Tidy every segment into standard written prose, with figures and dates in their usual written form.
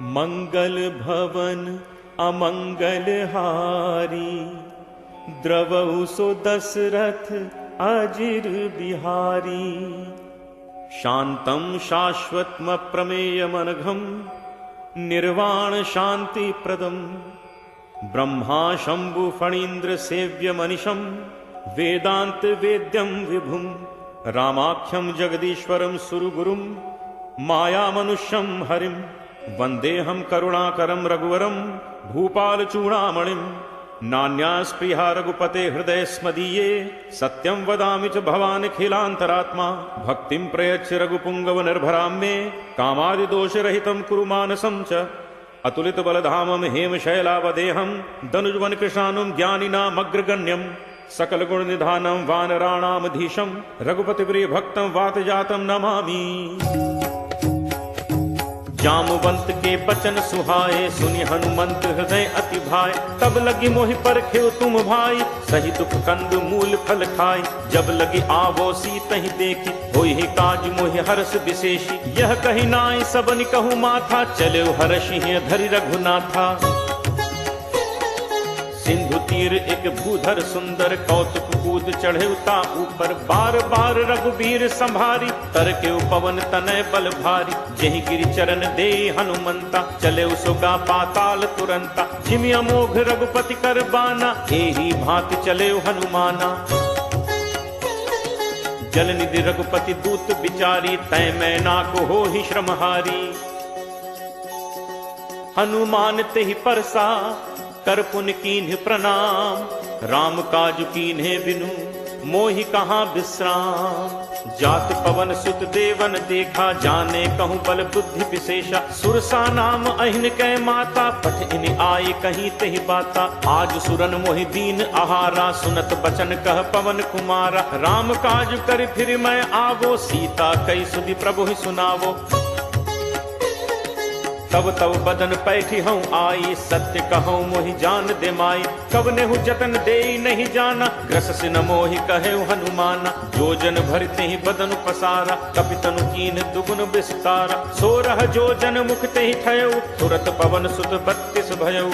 मंगल भवन अमंगल हारी, द्रवहु सो दशरथ अजिर बिहारी। शांतं शाश्वतम प्रमेयमनघं, निर्वाण शांति प्रदम। ब्रह्मा शंभु फणीन्द्र सेव्य मनिशं, वेदांत वेद्यं विभुं। रामाख्यं जगदीश्वरं सुरगुरुं, माया मनुष्यं हरिं। वंदेहम करुणाकरं रघुवरं, भूपाल चूड़ामणिं। नान्यास्पृहा रघुपते हृदय स्मदीये, सत्यं वदामि च भवान् खिलान्तरात्मा। भक्तिं प्रयच्छ रघुपुंगव निर्भरां मे, कामादिदोषरहितं कुरु मानसं च। अतुलित बलधामं हेमशैलावदेहं, दनुजवन कृशानुं ज्ञानिनामग्रगण्यं। सकल गुण निधानं वानराणामधीशं, रघुपति प्रिय भक्तं वातजातं नमामि। जामवंत के बचन सुहाए, सुनि हनुमंत हृदय अति भाए। तब लगी मोहि परखियो तुम भाई, सही दुख कंद मूल फल खाई। जब लगी आवो सीतहि देखी, होई ही काज मोहि हर्ष विशेषी। यह कही नाई सबनि कहूँ माथा, चले हर्षि धरि रघुनाथा। सिंधु तीर एक भूधर सुंदर, कौतुक कूद चढ़े उता ऊपर। बार बार रघुबीर संभारी, तर के पवन तनय बल भारी। जहि गिरि चरण दे हनुमंता, चले उसोगा पाताल तुरंता। जिमि अमोघ रघुपति कर बाना, एही भांति चले हनुमाना। जल निधि रघुपति दूत बिचारी, तय मैना को हो ही श्रमहारी। हनुमान तेहि परसा, कर पुन कीन्ह प्रणाम। राम काज कीन्हे बिनु, मोहि कहाँ विश्राम। जात पवन सुत देवन देखा, जाने कहूँ बल बुद्धि विशेषा। सुरसा नाम अहिन कै माता, पठ इन आए कहीं तेहि बाता। आज सुरन मोहि दीन आहारा, सुनत बचन कह पवन कुमारा। राम काज कर फिर मैं आवो, सीता कई सुधि प्रभु ही सुनावो। तब तब बदन पैठी हूँ आई, सत्य कहूँ मोहि जान दे माई। कब नेहु जतन दे नहीं जाना, ग्रस सिन मोहि कहे हनुमाना। जो जन भरते ही बदन पसारा, कपितनु कीन दुगुन विस्तारा। सोरह जो जन मुख ते ही ठयऊ, तुरत पवन सुत 32 भयऊ।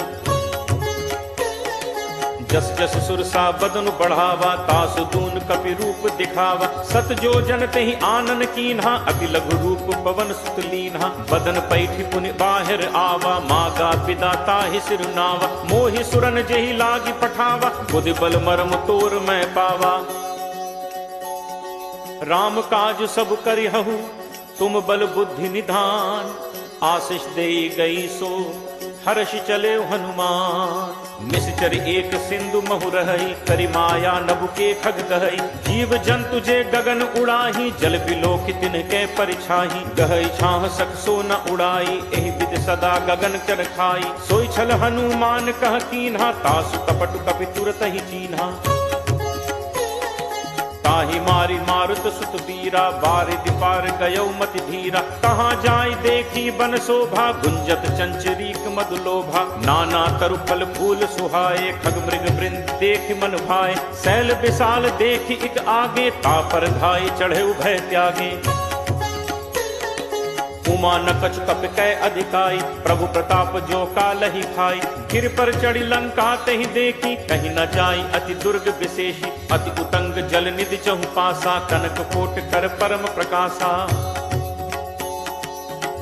जस जस सुरसा बदन बढ़ावा, तासु दून कपि रूप दिखावा। सत जो जन तेहि आनन कीन्हा, अति लघु रूप पवन सुत लीन्हा। बदन पैठी पुनि बाहिर आवा, मागा पिता ताहि सिरुनावा। मोहि सुरन जेहि लागी पठावा, बुद्धि बल मरम तोर मैं पावा। राम काज सब करिहु, तुम बल बुद्धि निधान। आशीष दे गई सो, हर्ष चले हनुमान। निश्चर एक सिंधु महु रही, करि माया नभु के खग कहई। जीव जंतु जे गगन उड़ाही, जल बिलोक तिनके परिछाही। गहई छाह सख सो न उड़ाई, एहि विधि सदा गगन कर खाई। सोई छल हनुमान कह कीन्हा, तासु कपट कपि तुरत ही चीन्हा। ताहि मारी मारुत सुत बीरा, बारिधि पार गयो मति धीरा। कहाँ जाय देखी बन शोभा, गुंजत चंचरीक मधुलोभा। नाना तरु फल फूल सुहाए, खग मृग वृंद देख मन भाए। शैल विशाल देखी इक आगे, तापर धाई चढ़े उभय त्यागे। उमा न कछ कप कै अधिकाई, प्रभु प्रताप जो कालहि खाई। गिर पर चढ़ी लंका तहि देखी, कहीं न जाई अति दुर्ग विशेषी। अति उतंग जल निधि चहु पासा, कनक कोट कर परम प्रकाशा।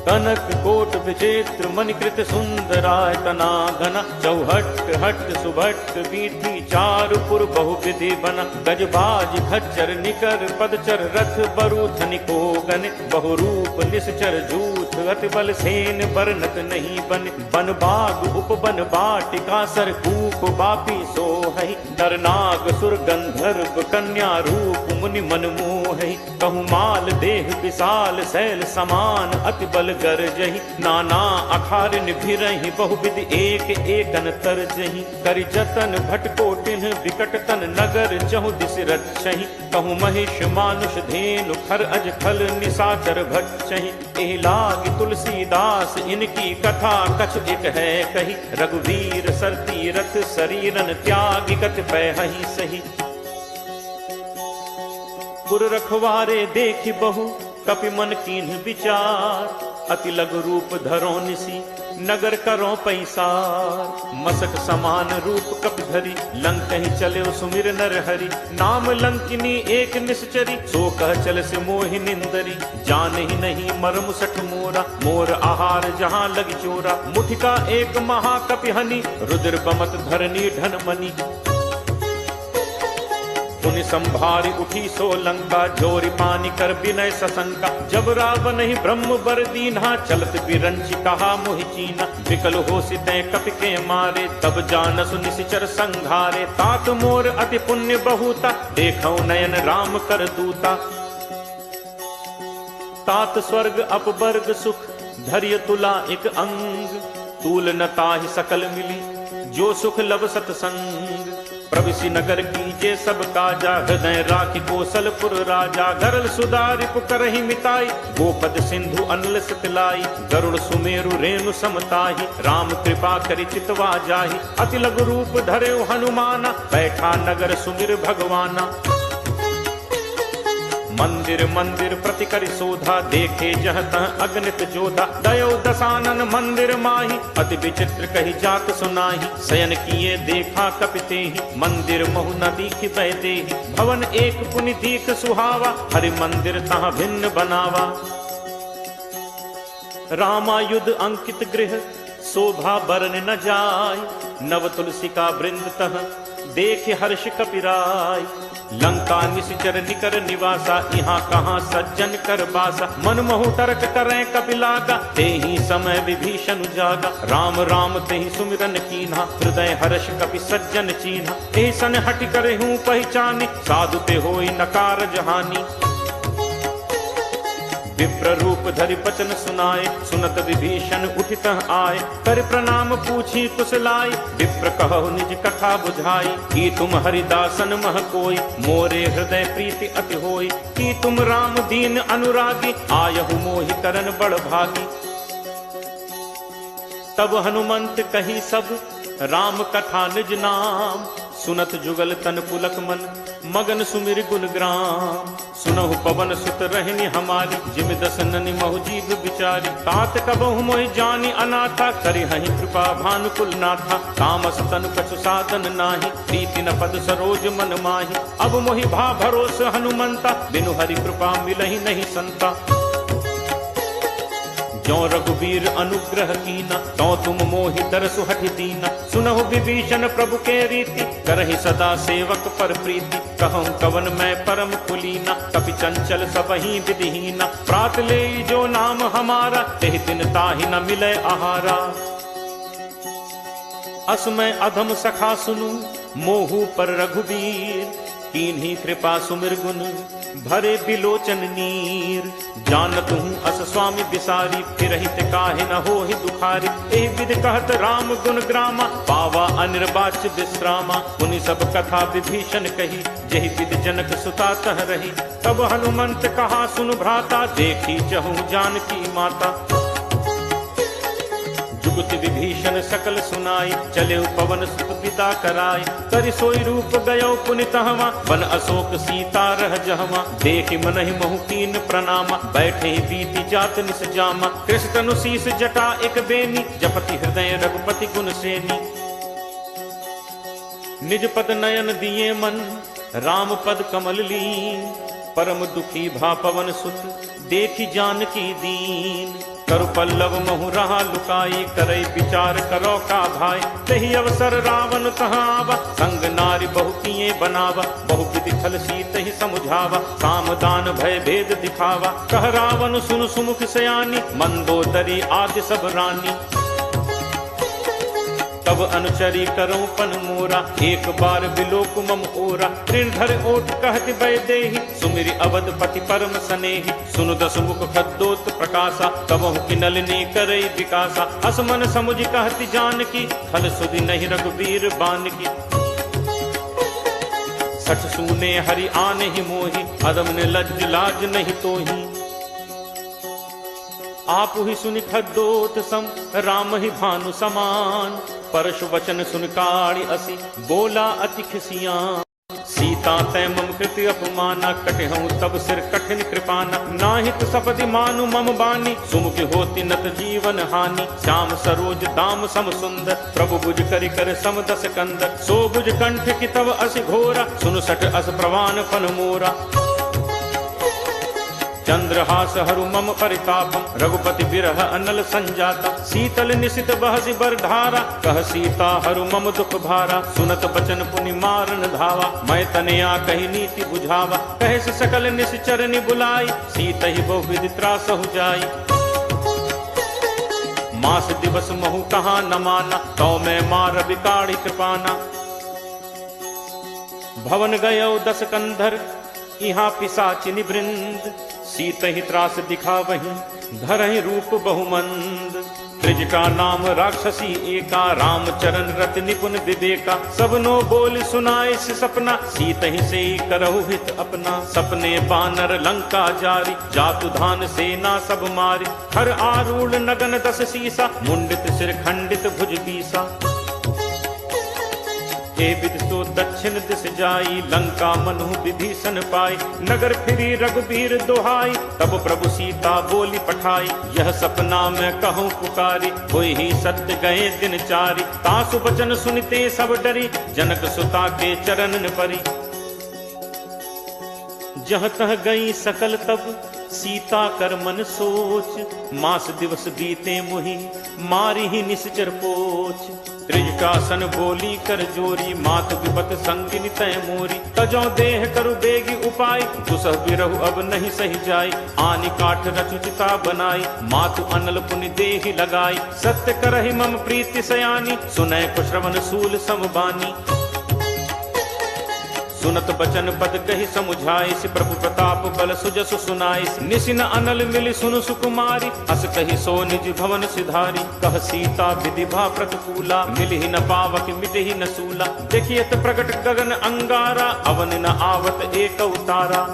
कनक कोट विचित्र मणिकृत सुंदरायतना घना। चौहट हट सुभट वीथी, चारुपुर बहुविधि बना। गजबाज खच्चर निकर पदचर, रथ बरु धनिको गन। बहुरूप निश्चर जूथ, अति बल सेन बरनत नहीं बन। बन बाग उपवन बाटिका, सर कूप बापी सोहई। नर नाग सुर गंधर्व कन्या, रूप मुनि मन मोहई। कहूँ माल देह विशाल, शैल समान अति बल गरजहि। नाना अखार निभिरहि, बहुविधि एक एकन तरजहि। करि जतन भटकोटिन, विकट तन नगर चहु दिस रक्षहि। कहूँ महिष मानुष धेनु, खर अज खल निशाचर भक्षहि। एहि लागी तुलसीदास, इनकी कथा कछ एक है कही। रघुवीर सर तीरथ, शरीरन त्यागी कछ पैहि सही। गुर रखवारे देखि बहु, कपि मन कीन्ह विचार। अति लघु रूप धरो निसी नगर करो पैसार। मसक समान रूप कपिधरी लंक ही चले सुमिर नर हरि। नाम लंकिनी एक निश्चरी सो कह चल से मोहि निंदरी। जान ही नहीं मर्म सठ मोरा मोर आहार जहाँ लग चोरा। मुठिका एक महाकपिहनि रुद्र बमत धरनी धन मनी। पुनि संभारी उठी सो लंका जोरी पानी कर विनय सशंका। जब रावण ही ब्रह्म बर दीन्हा चलत बिरंच कहा मोहि चीना। विकल हो सितै कपि के मारे तब जानसु निशिचर संघारे। तात मोर अति पुण्य बहुता देखौ नयन राम कर दूता। तात स्वर्ग अपवर्ग सुख धैर्य तुला एक अंग। तूल न ताहि सकल मिली जो सुख लब सतसंग। प्रविशि नगर कीजे सब काजा हृदय राखि कौशलपुर राजा। गरल सुधारि पुकरहि मिताई गोपद सिंधु अनल सतलाई। गरुड़ सुमेरु रेणु समताहि राम कृपा करि चितवा जाहि। अति लघु रूप धर्यो हनुमाना बैठा नगर सुमिर भगवाना। मंदिर मंदिर प्रति करि शोधा देखे जह तह अगणित जोधा। दयो दसानन मंदिर माही अति विचित्र कही जात सुनाही। शयन किए देखा कपिते ही मंदिर महु न दीख बैदे। भवन एक पुनि दीख सुहावा हरि मंदिर तह भिन्न बनावा। रामायुध अंकित गृह शोभा बरन न जाय। नव तुलसी का वृंद तह देख हर्ष कपिराय। लंका निशिचर निकर निवासा यहाँ कहाँ सज्जन कर बासा। मन महु तर्क करें कपिलागा तेहि समय विभीषण जागा। राम राम तेहि सुमिरन कीन्हा हृदय हर्ष कपि सज्जन चीन्हा। एहि सन हटि करे हूँ पहचानी साधु ते होई नकार जहानी। विप्र रूप धरि बचन सुनाए सुनत विभीषण उठित आए। कर प्रणाम पूछी कुशलाई विप्र कहु निज कथा बुझाई। कि तुम हरिदासन मह कोई मोरे हृदय प्रीति अति होई। कि तुम राम दीन अनुरागी आयहु मोहि करन बड़ भागी। तब हनुमंत कही सब राम कथा निज नाम। सुनत जुगल तन पुलक मन मगन सुमिर गुण ग्राम। सुनहु पवन सुत रहनी हमारी जिम दसननि महु जीव बिचारी। तात कबहु मोहि जानी अनाथा करि हहि कृपा भानुकुल नाथा। तामस तनु कछु साधन नाही प्रीति न पद सरोज मन माही। अब मोहि भा भरोस हनुमंता बिनु हरि कृपा मिलहि नहीं संता। जो रघुवीर अनुग्रह कीना तो तुम मोहि दरसु हठि दीना। सुनहु विभीषण प्रभु के रीति करहि सदा सेवक पर प्रीति। कहूँ कवन मैं परम कुलीना कपि चंचल सबहि विधिहीना। प्रात ले जो नाम हमारा तेहि दिन ताहि न मिले आहारा। असमय अधम सखा सुनु मोहु पर रघुवीर। कीन्ही कृपा सुमिर गुण भरे बिलोचन नीर। जानत हूँ अस स्वामी बिसारी फिरहित काहे न होहि दुखारी। एहि विधि कहत राम गुण ग्रामा पावा अनिर्वाच्य विश्रामा। पुनि सब कथा विभीषण कही जेहि विधि जनक सुता तह रही। तब हनुमंत कहा सुन भ्राता देखी चहु जानकी माता। जुगति विभीषण सकल सुनाई चले पवन सुत पिता कराई। करि सोई रूप गयो पुनि तहवा वन अशोक सीता रह जहवा। देखि मनहि महु कीन प्रणामा बैठे बीति जात निस जामा। कृष्ण तनु शीस जटा एक बेनी जपति हृदय रघुपति गुण सेनी। निज पद नयन दिए मन राम पद कमल लीन। परम दुखी भा पवन सुत देखि जानकी दीन। करु पल्लव महु रहा लुकाई करे विचार करो का भाई। तही अवसर रावण तहाँ आवा संग नारी बहु किए बनावा। बहु विधि छल सीत ही समुझावा सामदान भय भेद दिखावा। कह रावण सुन सुमुख सयानी मंदोदरी आदि सब रानी। तब अनुचरी करो पन मोरा एक बार बिलोक मम ओरा। तृणधर ओट कहति बैदेहि सुमिरि अवधपति परम सनेहि। सुनु दस मुख खद्दोत प्रकाशा कबहु कि नलिनी करई विकासा। असमन समुझ कहति जानकी खल सुधि नहीं रघुवीर बानकी। सठ सूने हरि आने ही मोहि अदम ने लज्ज लाज नहीं तोहि। आप ही सुनि खद्दोत सम राम ही भानु समान। परशु वचन सुन काढ़ि असी बोला अति खिसियां। सीता सीता तै मम कृति अपमाना, कटहूँ तब सिर कठिन कृपाना। नाहित सपदि मानु मम बानी, सुमुख होति नत जीवन हानि। श्याम सरोज दाम सम सुंदर, प्रभु भुज करि कर सम दस कंदर। सो भुज कंठ की तव अस घोरा, सुन सठ अस प्रवान फन मोरा। चंद्रहास हरु मम परितापम, रघुपति बिरह अनल संजाता। शीतल निशित बहसि बर धारा, कह सीता हरु मम दुख भारा। सुनत बचन पुनि मारन धावा, मैं तनया कही नीति बुझावा। कहे से सकल निश्चरनि बुलाई, सीत ही बहुविधि त्रासहु जाई। मास दिवस महु कहा न माना, तो मैं मार बिकाड़ी कृपाना। भवन गयो दस कंधर, यहाँ पिशाचिनि वृंद। सीत ही त्रास दिखावहीं, धरहि रूप बहुमंद। त्रिजटा नाम राक्षसी एका, रामचरण रति निपुण विवेका। सबनो बोल सुनाए से सपना, सीत ही से करहु हित अपना। सपने बानर लंका जारी, जातु धान सेना सब मारी। हर आरूढ़ नगन दस सीसा, मुंडित सिर खंडित भुज बीसा। हे विद सो दक्षिण दिस जाई, लंका मनु विभीषण पाई। नगर फिरी रघुबीर दोहाई, तब प्रभु सीता बोली पठाई। यह सपना मैं कहूँ पुकारी, होई ही सत्य गए दिन चारी। तासु बचन सुनते सब डरी, जनक सुता के चरणन परी। जह तह गई सकल तब, सीता कर मन सोच। मास दिवस बीते मुहि, मारी ही निश्चर पोच। त्रिजटासन बोली कर जोरी, मात विपत संगिनी तय मोरी। तजौ देह करु बेगी उपाय, दुसह बिरहु अब नहीं सही जाय। आनि काठ रचु चिता बनाई, मातु अनल पुनि देहि लगाई। सत्य करहि मम प्रीति सयानी, सुनय को श्रवण सूल समबानी। सुनत बचन पद कही समुझाइस, प्रभु प्रताप बल सुजसु सुनाइस। निसिन अनल मिलि सुनु सुकुमारी, अस कही सो निज भवन सिधारी। कह सीता विधि भा प्रतिकूला, मिलहि न पावक मिटहि न सूला। देखियत प्रगट गगन अंगारा, अवन न आवत एक उतारा।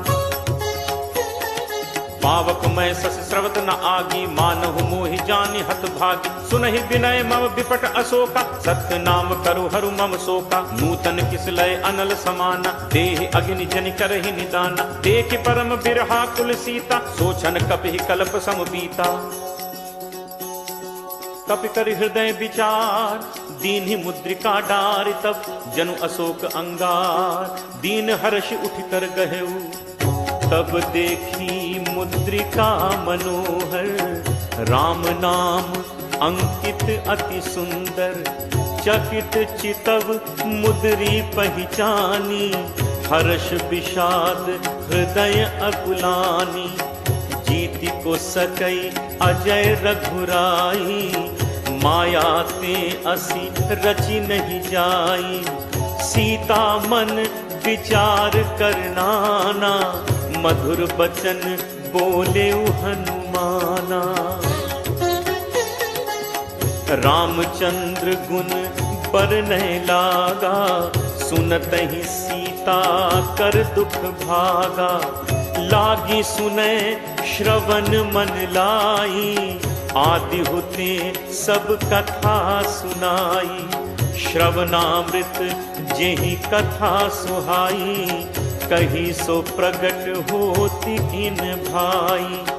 पावक मैं सस स्रवत न आगी, मानहु मोहि जानि हत भागी। सुनहि विनय मम विपट अशोका, सत्य नाम करु हरु मम शोका। नूतन किसलय अनल समाना, देहि अग्नि जनि करहि निदाना। देखि परम बिरहा कुल सीता, सोचन कपिहि कल्प सम बीता। कपि कर हृदय विचार, दीन्हि मुद्रिका डारि। तब जनु अशोक अंगार, दीन हर्ष उठ कर गहेऊ। तब देखी मुद्रिका मनोहर, राम नाम अंकित अति सुंदर। चकित चितव मुद्री पहचानी, हर्ष विषाद हृदय अकुलानी। जीति को सकई अजय रघुराई, माया ते असी रचि नहीं जाई। सीता मन विचार करनाना, मधुर बचन बोले हनुमाना। रामचंद्र गुण बरनय लागा, सुनत ही सीता कर दुख भागा। लागी सुने श्रवण मन लाई, आदि होते सब कथा सुनाई। श्रवणामृत जेहि कथा सुहाई, कही सो प्रगट होती इन भाई।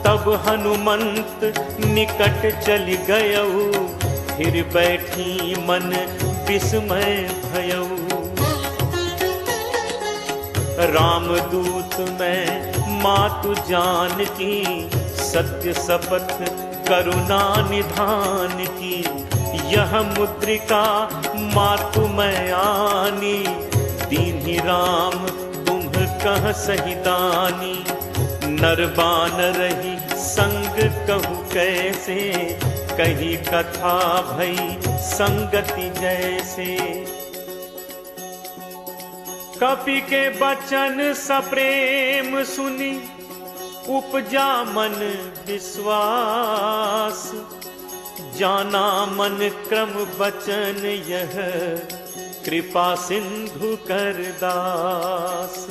तब हनुमंत निकट चली गयऊ, फिर बैठी मन विस्मय भयऊ। रामदूत मैं मातु जानकी, सत्य शपथ करुणा निधान की। यह मुद्रिका मातु मैं आनी, दीन्हि राम तुम कह सही दानी। नर बानर ही संग कहु कैसे, कही कथा भई संगति जैसे। कपि के बचन सप्रेम सुनी, उपजा मन विश्वास। जाना मन क्रम बचन यह, कृपा सिंधु कर दास।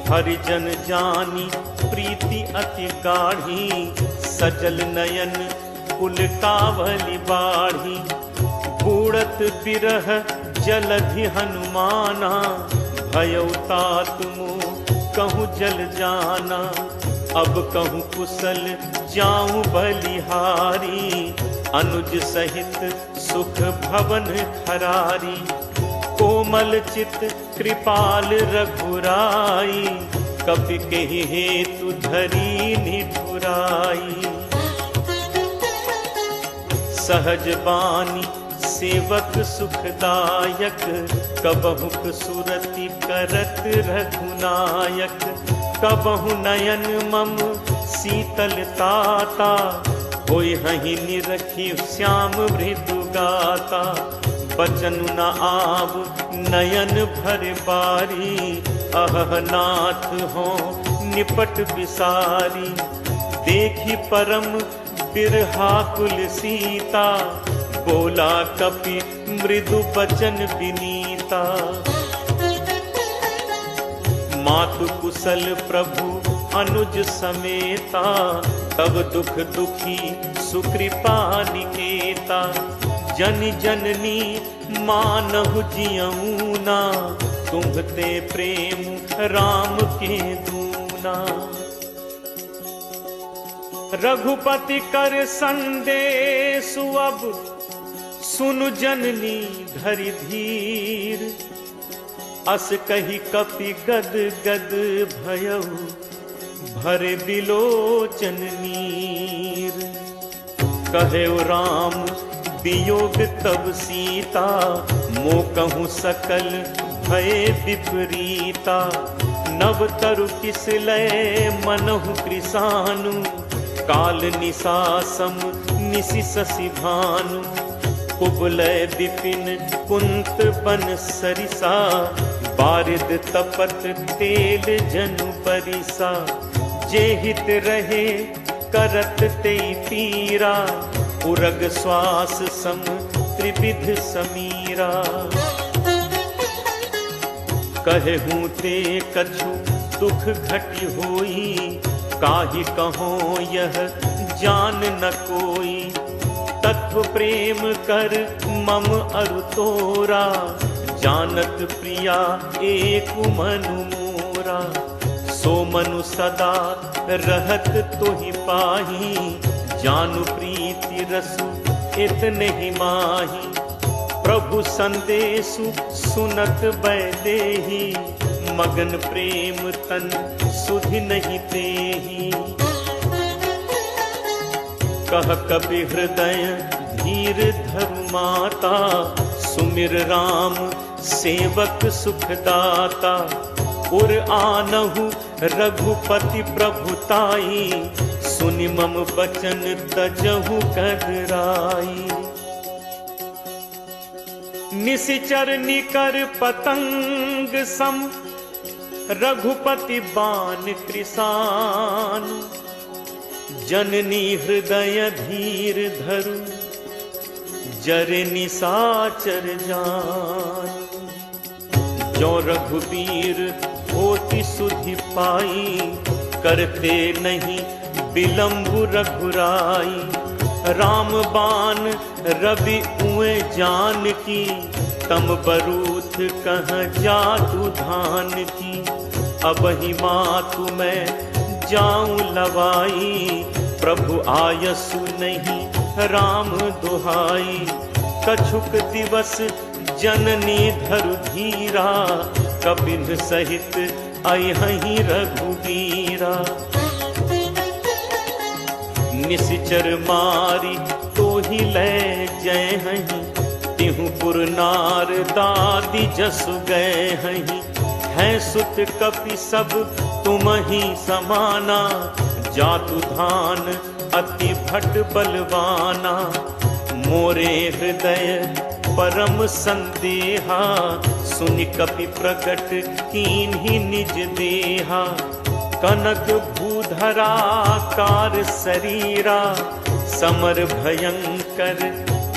हरिजन जानी प्रीति अति गाढ़ी, सजल नयन कुल कावली बाढ़ी। बूढ़त बिरह जलधि हनुमाना, भयउ तात मोह कहूँ जल जाना, अब कहूँ कुशल जाऊं बलिहारी, अनुज सहित सुख भवन खरारी, कोमल चित कृपाल रघुराई, कपि केहि हेतु धरी निठुराई। सहज बानी सेवक सुखदायक, कबहुक सुरति करत रघुनायक, कबहु नयन मम शीतलताता, होय हहि निरखि श्याम मृदु गाता। बचन न आव नयन भर बारी, अहह नाथ हो निपट बिसारी, देखी परम बिरहा कुल सीता, बोला कपि मृदु बचन विनीता। मातु कुशल प्रभु अनुज समेता, तब दुख दुखी सुकृपा निकेता। जन जननी मानहु जियऊना, तुम्हते प्रेम राम के दूना। रघुपति कर संदेशु अब, सुनु जननी धरि धीर, अस कही कपि गद गद भयउ, भरे बिलोचन नीर। कहेउ राम वियोग तब सीता, मो कहूँ सकल भय विपरीता। नव तरु किस लय मनहु कृसानु, काल निसासम निसि शशि भानु। कुबलय विपिन कुंत बन सरिसा, बारिद तपत तेल जनु परिसा। जे हित रहे करत तेई पीरा, उरग श्वास सम त्रिविध समीरा। कहूँ ते कछु दुख घटि होई, काहि कहो यह जान न कोई। तत्व प्रेम कर मम अरु तोरा, जानत प्रिया एक मनु मोरा। सो मनु सदा रहत तोहि पाही, जानु प्रीति रसु इतने ही माही। प्रभु संदेशु सुनत बैदेही, मगन प्रेम तन सुधि नहीं तेही। कह कपि हृदय धीर धरु माता, सुमिर राम सेवक सुखदाता। उर आनहु रघुपति प्रभुताई, सुनि मम बचन तजहु कदराई। निशिचर निकर पतंग सम, रघुपति बान कृसान। जननी हृदय धीर धरु, जरे निसाचर जान। जो रघुबीर होति सुधि पाई, करते नहीं विलंब रघुराई। राम बान रवि उए जान की, तम बरूथ कह जातु धान की। अब ही मातु मैं जाऊं लवाई, प्रभु आयसु नहीं राम दुहाई। कछुक दिवस जननी धरु धीरा, कपिल सहित अयहि रघुवीरा। निशिचर मारी तो ही ले जय हहीं, तिहु पुर नार दादी जसु गए हहीं। हैं सुत कपि सब तुम ही समाना, जातु धान अति भट बलवाना। मोरे हृदय परम संदेहा, सुनि कपि प्रकट कीन्हि निज देहा। कनक भूधरा कार शरीरा, समर भयंकर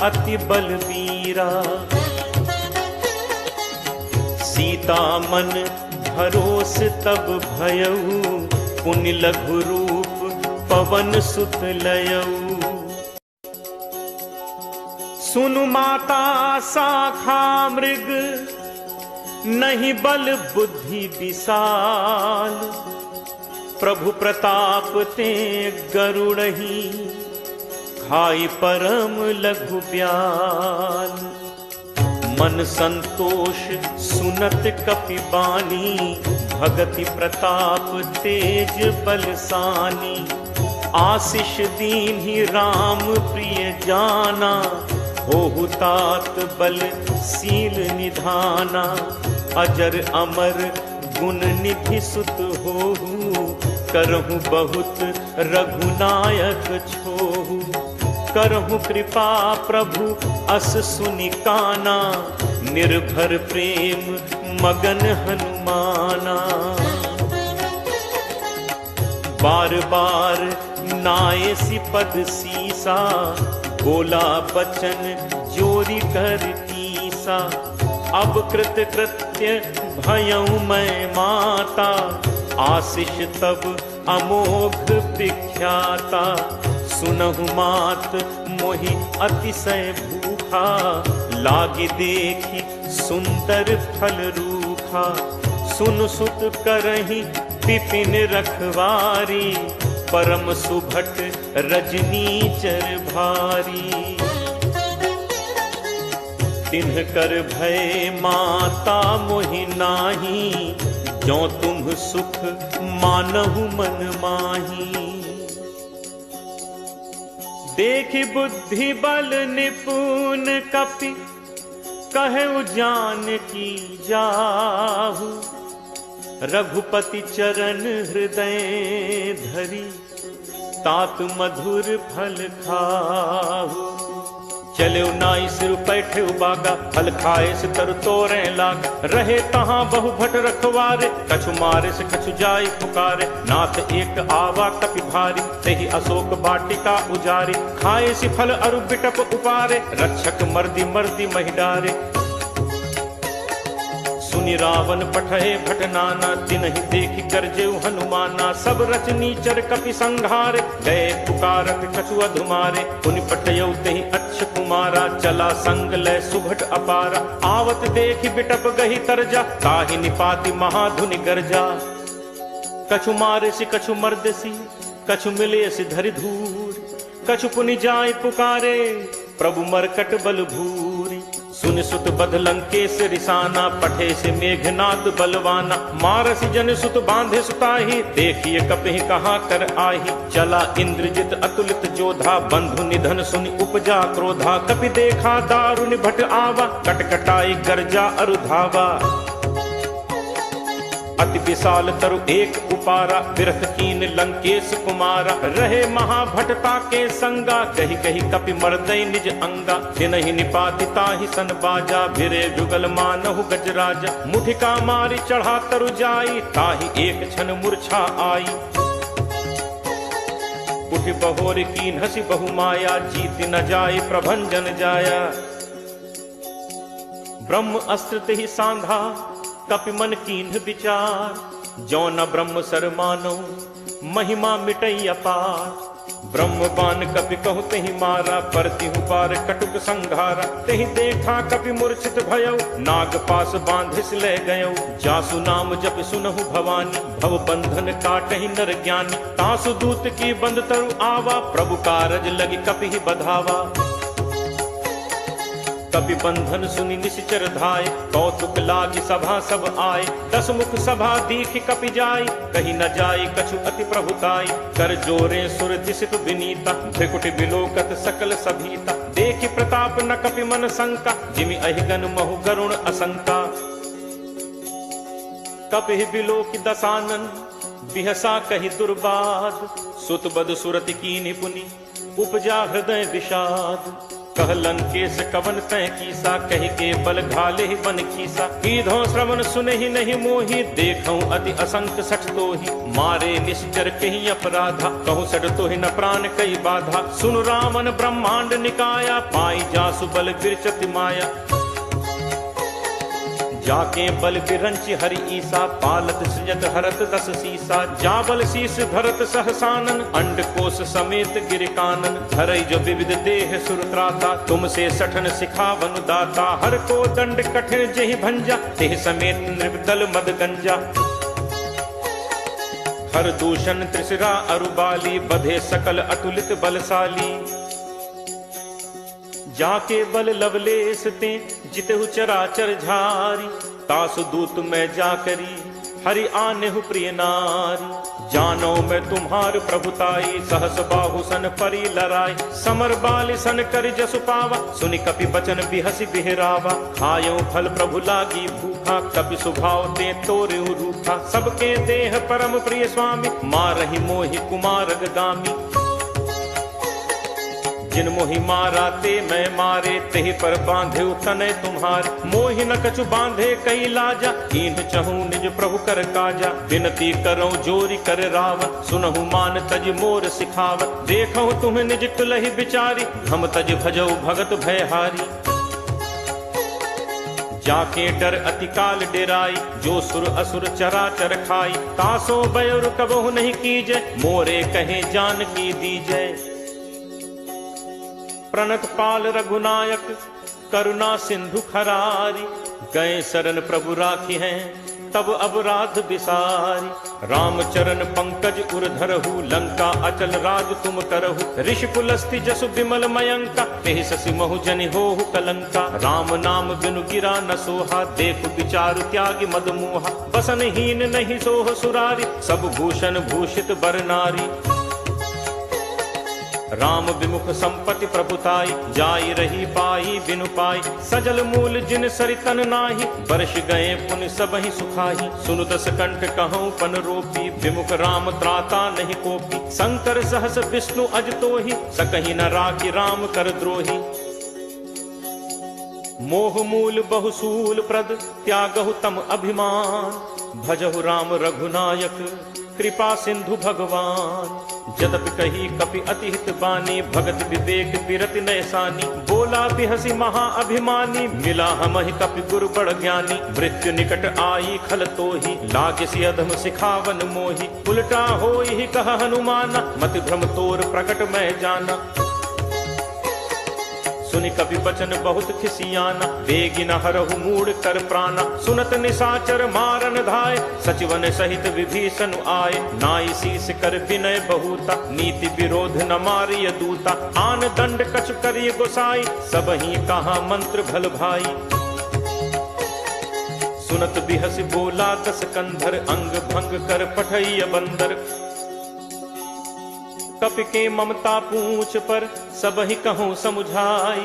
अति बलवीरा। सीता मन भरोस तब भयऊ, पुनि लघु रूप पवन सुत लयऊ। सुनु माता शाखा मृग, नहीं बल बुद्धि विशाल, प्रभु प्रताप ते गरुड़ही, खाई परम लघु ब्याल। मन संतोष सुनत कपि बानी, भगति प्रताप तेज बलसानी। आशीष दीन्हि राम प्रिय जाना, होहु तात बल सील निधाना। अजर अमर गुण निधि सुत होहु, करहु बहुत रघुनायक छोहु। करहु कृपा प्रभु अस सुनि काना, निर्भर प्रेम मगन हनुमाना। बार बार नायसी पद सीसा, बोला बचन जोरी कर तीसा। अब कृत कृत्य भयउ मैं माता, आशीष तब अमोघ विख्याता। सुनहु मात मोहि अतिशय भूखा, लागी देखी सुंदर फल रूखा। सुन सुत करहि विपिन रखवारी, परम सुभट रजनीचर भारी। तिन्ह कर भय माता मोहि नाही, जो तुम सुख मानहु मन माही। देखि बुद्धि बल निपुण कपि, कहु जानकी जाहु। रघुपति चरण हृदय धरी, तात मधुर फल खाहु। चले नाई सिर पैठे बागा, फल खाए से तर तोरे लाग। रहे तहाँ बहु भट रखवारे, कछु मारे से कछु जाई पुकारे। नाथ एक आवा कपि भारी, तेहि अशोक वाटिका उजारी। खाए सी फल अरु बिटप उपारे, रक्षक मर्दी मर्दी महि डारे। सुनि रावण पठे भट नाना, तिनहि देखि गर्जेउ हनुमाना। सब रचनीचर कपि संघारे, गए पुकारत कछु अधुमारे। पुनि पठयउ तेहि अच्छ कुमारा, चला संग लय सुभट अपारा। आवत देखि बिटप गहि तरजा, ताहि निपाति महाधुनि गर्जा। कछु मारे सी कछु मर्द सी, कछु मिले सी धरि धूर। कछु पुनि जाय पुकारे, प्रभु मरकट बल भूरी। सुन सुत बध लंकेश रिसाना, पठे से मेघनाद बलवाना। मारसी जन सुत बांधे सुताही, देखिए कपहि कहाँ कर आही। चला इंद्रजित अतुलित जोधा, बंधु निधन सुनि उपजा क्रोधा। कपि देखा दारुनि भट आवा, कटकटाई गर्जा अरु धावा। अति विशाल तरु एक उपारा, बिरथ कीन लंकेश कुमारा। रहे महाभटता के संगा, कही कही कपि मर्दई निज अंगा। तिनहि निपाति ताहि सन बाजा, भिरे जुगल मानहु गजराजा। मुठिका मारी चढ़ा तरु जाई, ताहि एक क्षण मूर्छा आई। उठि बहोर कीन हसी बहु माया, जीति न जाय प्रभंजन जाया। ब्रह्म अस्त्र तेहि सांधा, कपि मन कीन्ह विचार। जो न ब्रह्म सर मानो, महिमा मिटई अपार। ब्रह्म बान कपि कहु तेहि मारा, परतिहु पार कटुक संघारा। तेहि देखा कपि मूर्छित भयउ, नाग पास बांधिस ले गयउ। जासु नाम जप सुनहु भवानी, भव बंधन काटहि नर ज्ञानी। तासु दूत की बंद तरु आवा, प्रभु कारज लगी कपि बधावा। कपि बंधन सुनि निश्चर धाय, कौतुक लागी सभा सब आए। दस मुख सभा दीख कपि जाय, कहीं न जाय कछु अति प्रभुताई। कर जोरे सुर दिसित विनीता, त्रिकुटि बिलोकत सकल सभीता। देखि प्रताप न कपि मन शंका, जिमि अहिगन महु गरुण असंका। कपि बिलोक दसानन, बिहसा कहि दुर्बाद। सुत बद सुरति कीन्हि पुनि, उपजा हृदय विषाद। कह लंकेश कवन तय कीसा, कहि के बल घाले ही बन खीसा। कीधो श्रवण सुनहि नहीं मोहि, देखऊं अति असंख सठ तोहि। मारे निश्चर कहि अपराधा, कहूँ सठ तोहि न प्राण कई बाधा। सुन रामन ब्रह्मांड निकाया, पाई जासु बल विरचति माया। जाके बल बिरंच हरि ईसा, पालत सृजत हरत 10 सीसा। जाबल शीस धरत सहसानन, अंड कोश समेत गिर कानन। धरई जो विविध देह सुरत्राता, तुमसे सठन सिखावन दाता। हर को दंड कठिन जेहि भंजा, तेह समेत नृपदल मद गंजा। हर दूषण त्रिशिरा अरुबाली, बधे सकल अतुलित बलशाली। जाके बल लवलेस ते जितहु चराचर झारी। तासु दूत मैं जाकरी, हरि आनेहु प्रिय नारी। जानो मैं तुम्हार प्रभुताई, सहस बाहु सन परी लराई। समर बाल सन कर जसु पावा, सुनि कपि बचन बिहसि बिहरावा। खायो फल प्रभु लागी भूखा, कपि सुभाव ते तोरे रूखा। सबके देह परम प्रिय स्वामी, मारहि मोहि कुमारग गामी। जिन मोहि मारा ते मैं मारे, तेहि पर बांधे तनय तुम्हारे। मोहि न कछु बांधे कई लाजा, कीन्ह चहु निज प्रभु कर काजा। विनती करऊं जोरी कर रावत, सुनहु मान तज मोर सिखावत। देखहु तुम्हें निज कुलहि बिचारी, हम तज भजऊ भगत भयहारी। जाके डर अति काल डेराई, जो सुर असुर चराचर खाई। तासो बयुर कबहु नहीं कीजय, मोरे कहे जान की दीजय। प्रणत पाल रघुनायक, करुणा सिंधु खरारी। गए शरण प्रभु राखी हैं, तब अपराध बिसारी। राम चरण पंकज उर धरहु, लंका अचल राज तुम करहु। ऋषि पुलस्ति जसु विमल मयंका, तेहि शशि महु जनि होहु कलंका। राम नाम बिनु गिरा न सोहा, देखु विचारु त्यागी मद मोहा। बसन हीन नहीं सोह सुरारी, सब भूषण भूषित बर नारी। राम विमुख संपत्ति प्रभुताई, जाई रही पाई बिनु पाई। सजल मूल जिन सरितन नाही, वर्ष गए पुनि सबहि सुखाही। सुनु दस कंठ कहूँ पन रोपी, विमुख राम त्राता नहीं कोपी। शंकर सहस विष्णु अज तोहि, सकहि न राखी राम कर द्रोही। मोह मूल बहुसूल प्रद, त्यागहु तम अभिमान। भजहु राम रघुनायक, कृपा सिंधु भगवान। जदपि कही कपि अति हित बानी, भगत विवेक बिरति नयसानी। बोला बिहसी महा अभिमानी, मिला हमहि कपि गुरु बड़ ज्ञानी। मृत्यु निकट आई खल तोहि, लागसी अधम सिखावन मोहि। उल्टा होई ही कह हनुमाना, मति भ्रम तोर प्रकट मैं जाना। सुनि कपि बचन बहुत खिसियाना, बेगिन हरहु मूढ़ कर प्राणा। सुनत निशाचर मारन धाय, सचिवन सहित विभीषण आए। नाई शीस कर विनय बहुता, नीति विरोध न मारिय दूता। आन दंड कछु करिय गोसाई, सबहि कहा मंत्र भल भाई। सुनत बिहस बोला दस कंधर, अंग भंग कर पठैय बंदर। कपि के ममता पूछ पर, सबहि कहूँ समुझाई।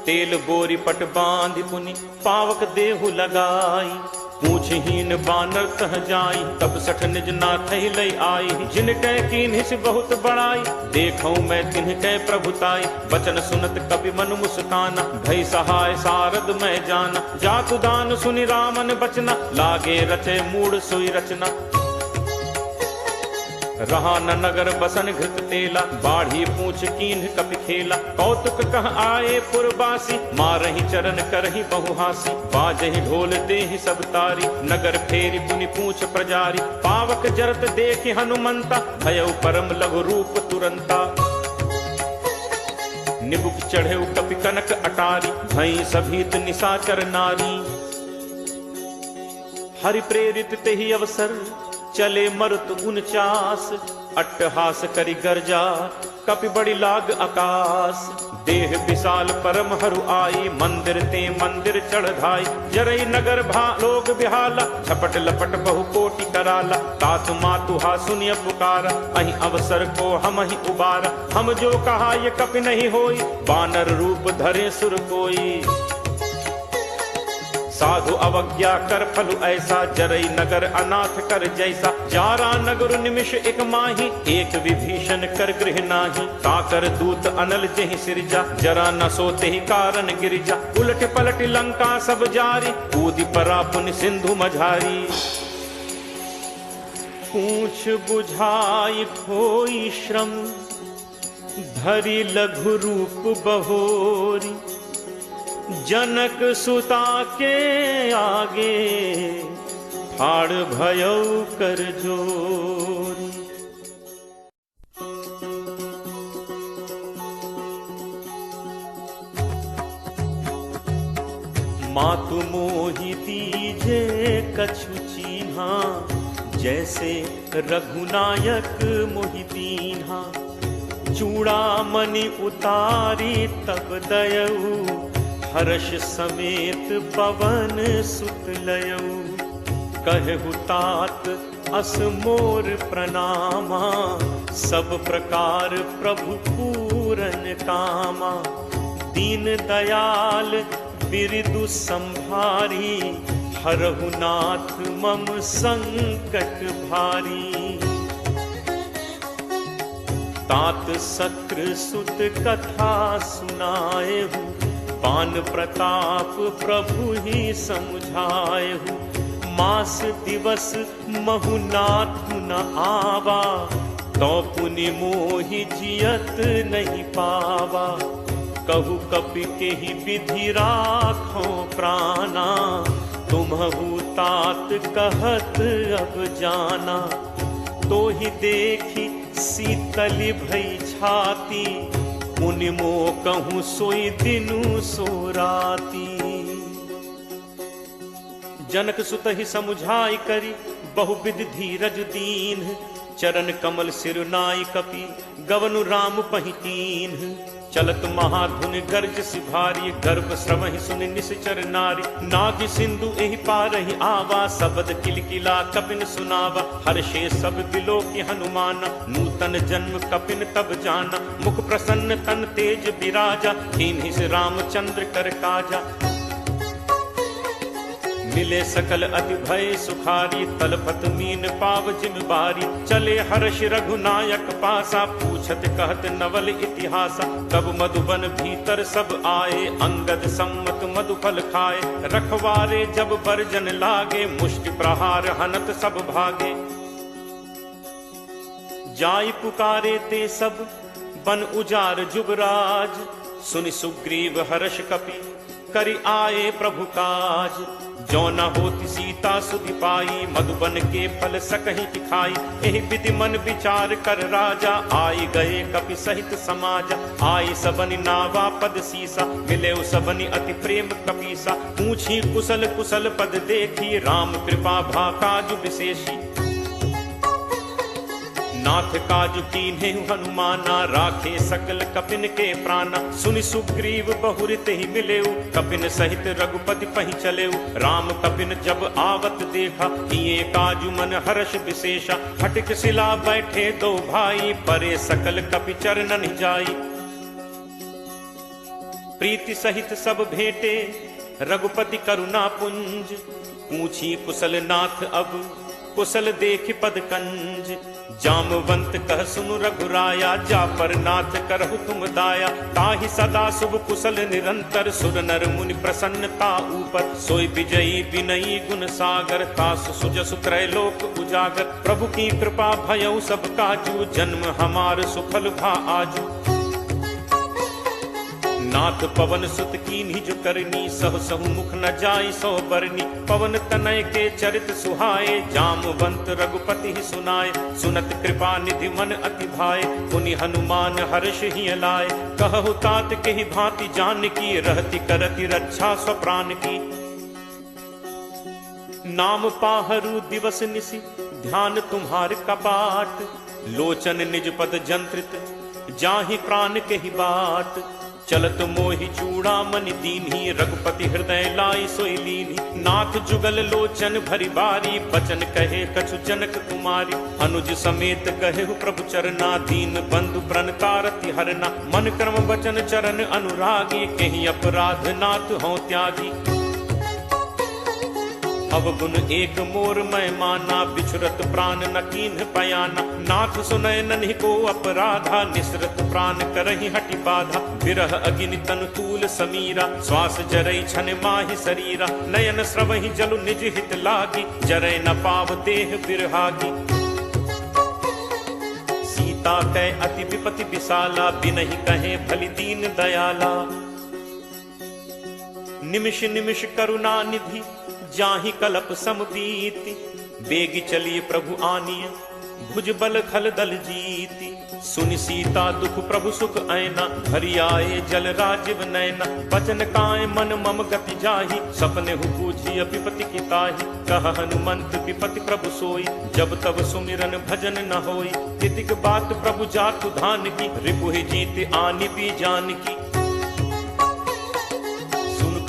तेल बोरी पट बांधि पुनि, पावक देहु लगाई। पूछहीन बानर तह जाई, तब सठ निज नाथहि लई आई। जिनकै कीन्हिस बहुत बड़ाई, देखऊं मैं तिनकै प्रभुताई। बचन सुनत कपि मन मुस्काना, भई सहाय सारद मैं जाना। जातु दान सुनि रामन बचना, लागे रचे मूढ़ सोई रचना। रहा न नगर बसन घृत तेला, बाढ़ी पूछ कीन्ह कपि खेला। कौतुक कह आए पुरबासी, मारहि चरण करहि बहुहासी। बाजहि ढोल देहि सब तारी, नगर फेरी पुनि पूछ प्रजारी। पावक जरत देखि हनुमंता, भयउ परम लघु रूप तुरंता। निबुक चढ़ेउ कपि कनक अटारी, भई सभीत निशाचर नारी। हरि प्रेरित तेहि अवसर, चले मरुत 49। अट्टहास करि गर्जा, कपि बड़ी लाग आकाश। देह विशाल परम हरु आई, मंदिर ते मंदिर चढ़ाई। जरई नगर भा लोग बिहाला, झपट लपट बहु कोटि कराला। तातु मातु हा सुनिय पुकारा, अहि अवसर को हम ही उबारा। हम जो कहा ये कपि नहीं होई, बानर रूप धरे सुर कोई। साधु अवज्ञा कर फलु ऐसा, जरई नगर अनाथ कर जैसा। जारा नगर निमिष एक माही, एक विभीषण कर गृह नाही। ताकर दूत अनल जेहि सिरजा, जरा न सोते ही कारण गिरिजा। उलट पलट लंका सब जारी, कूदि परा पुनि सिंधु मझारी। पूछ बुझाई खोई श्रम, धरि लघु रूप बहोरी। जनक सुता के आगे ठाड़ भयउ कर जोरी। मातु मोहि दीजे कछु चीन्हा, जैसे रघुनायक मोहि दीन्हा। चूड़ामणि उतारी तब दयऊ, हर्ष समेत पवन सुत लयऊ। कहु तात अस मोर प्रणामा, सब प्रकार प्रभु पूरन कामा। दीन दयाल बिरदु संभारी, हरहु नाथ मम संकट भारी। तात सक्र सुत कथा सुनाएहु, पान प्रताप प्रभु ही समुझाएहु। मास दिवस महु नाथ न आवा, तो पुनि मोहि जियत नहीं पावा। कहु कपि के ही विधि राखो प्राणा, तुम्हु तात कहत अब जाना। तो ही देखी शीतल भई छाती, मुनि मो कहूँ सोई दिनु सो राती। जनक सुत ही समुझाई करी, बहुविध धीरज दीन। चरण कमल सिर नाई कपि, गवनु राम पहितीन। चलत महाधुन गर्ज सिभारी, गर्भ श्रवहि सुनि निश्चर नारी। नाग सिंधु एहि पारहि आवा, शब्द किलकिला कपिन सुनावा। हर्षे सब बिलोकि हनुमान, नूतन जन्म कपिन तब जाना। मुख प्रसन्न तन तेज विराजा, कीन्हि से रामचंद्र कर काजा। मिले सकल अति भय सुखारी, तलपत मीन पाव जिम बारी। चले हर्ष रघुनायक पासा, पूछत कहत नवल इतिहासा। कब मधुबन भीतर सब आए, अंगद सम्मत मधुफल खाए। रखवारे जब बरजन लागे, मुष्टि प्रहार हनत सब भागे। जाई पुकारे ते सब बन उजार जुगराज। सुनि सुग्रीव हर्ष कपि, करि आए प्रभु काज। जो न होती सीता सुधि पाई, मधुबन के फल सकहि खाई। एहि विधि मन विचार कर राजा, आई गए कपि सहित समाजा। आई सबनि नावा पद सीसा, मिले सबनि अति प्रेम कपीसा। पूछी कुशल कुशल पद देखी, राम कृपा भा काजु विशेषी। नाथ काजु कीन्हे हनुमाना, राखे सकल कपिन के प्राणा। सुनि सुग्रीव बहुरित ही मिलेऊ, कपिन सहित रघुपति पहि चलेऊ। राम कपिन जब आवत देखा, किए काजु मन हर्ष विशेषा। हटिक शिला बैठे दो भाई, परे सकल कपि चरणन जाई। प्रीति सहित सब भेंटे, रघुपति करुणा पुंज। पूछी कुशल नाथ अब, कुशल देख पद कंज। जामवंत कह सुनु रघुराया, जा पर नाथ करहु तुम दाया। ताहि सदा शुभ कुशल निरंतर, सुर नर मुनि प्रसन्नता ऊपर। सोई विजयी विनयी गुण सागर, तासु सुजसु त्रैलोक उजागर। प्रभु की कृपा भयउ सब काजू, जन्म हमार सुफल भा आजू। नाथ पवन सुत कीन्हि जो करनी, सहु सहु मुख न जाई सो बरनी। पवन तनय के चरित सुहाए, जामवंत रघुपति ही सुनाए। सुनत कृपा निधि मन अति भाए, पुनि हनुमान हर्ष ही लाए। कहु तात के ही भांति जान की, रहति करति रक्षा स्वप्राण की। नाम पाहरु दिवस निशि, ध्यान तुम्हार कपाट। लोचन निज पद जंत्रित, जाहि प्राण के ही बाट। चलत मोहि चूड़ामणि दीन्ही, रघुपति हृदय लाई सोई लीन्ही। नाथ जुगल लोचन भरी बारी, बचन कहे कछु जनक कुमारी। अनुज समेत कहेहु प्रभु चरना, दीन बंधु प्रणतारति हरना। मन क्रम वचन चरण अनुरागी, केहि अपराध नाथ हों त्यागी। अवगुण एक मोर मैं माना, बिछुरत प्राण न कीन्ह पयाना। नाथ सुनय नन्हि को अपराधा, निसरत प्राण करहि हटि बाधा। विरह अगिनि तनु तूल समीरा, श्वास जरई छन माहि शरीरा। नयन स्रवहि जलु निज हित लागी, जरय न पाव देह बिरहागी। सीता कै अति विपति विशाला, बिनहि कहे भलि दीन दयाला। निमिष निमिष करुणा निधि जाहि कलप समबीति, बेगी चलिए प्रभु आनिय भुज बल खल दल जीति। सुनि सीता दुख प्रभु सुख ऐना, हरि आए जल राजीव नैना। बचन काय मन मम गति जाहि, सपने हु बूझी विपति की ताहि। कह हनुमंत विपति प्रभु सोई, जब तब सुमिरन भजन न होई। तितिक बात प्रभु जातु धान की, रिपुहि जीत आनि भी जान की।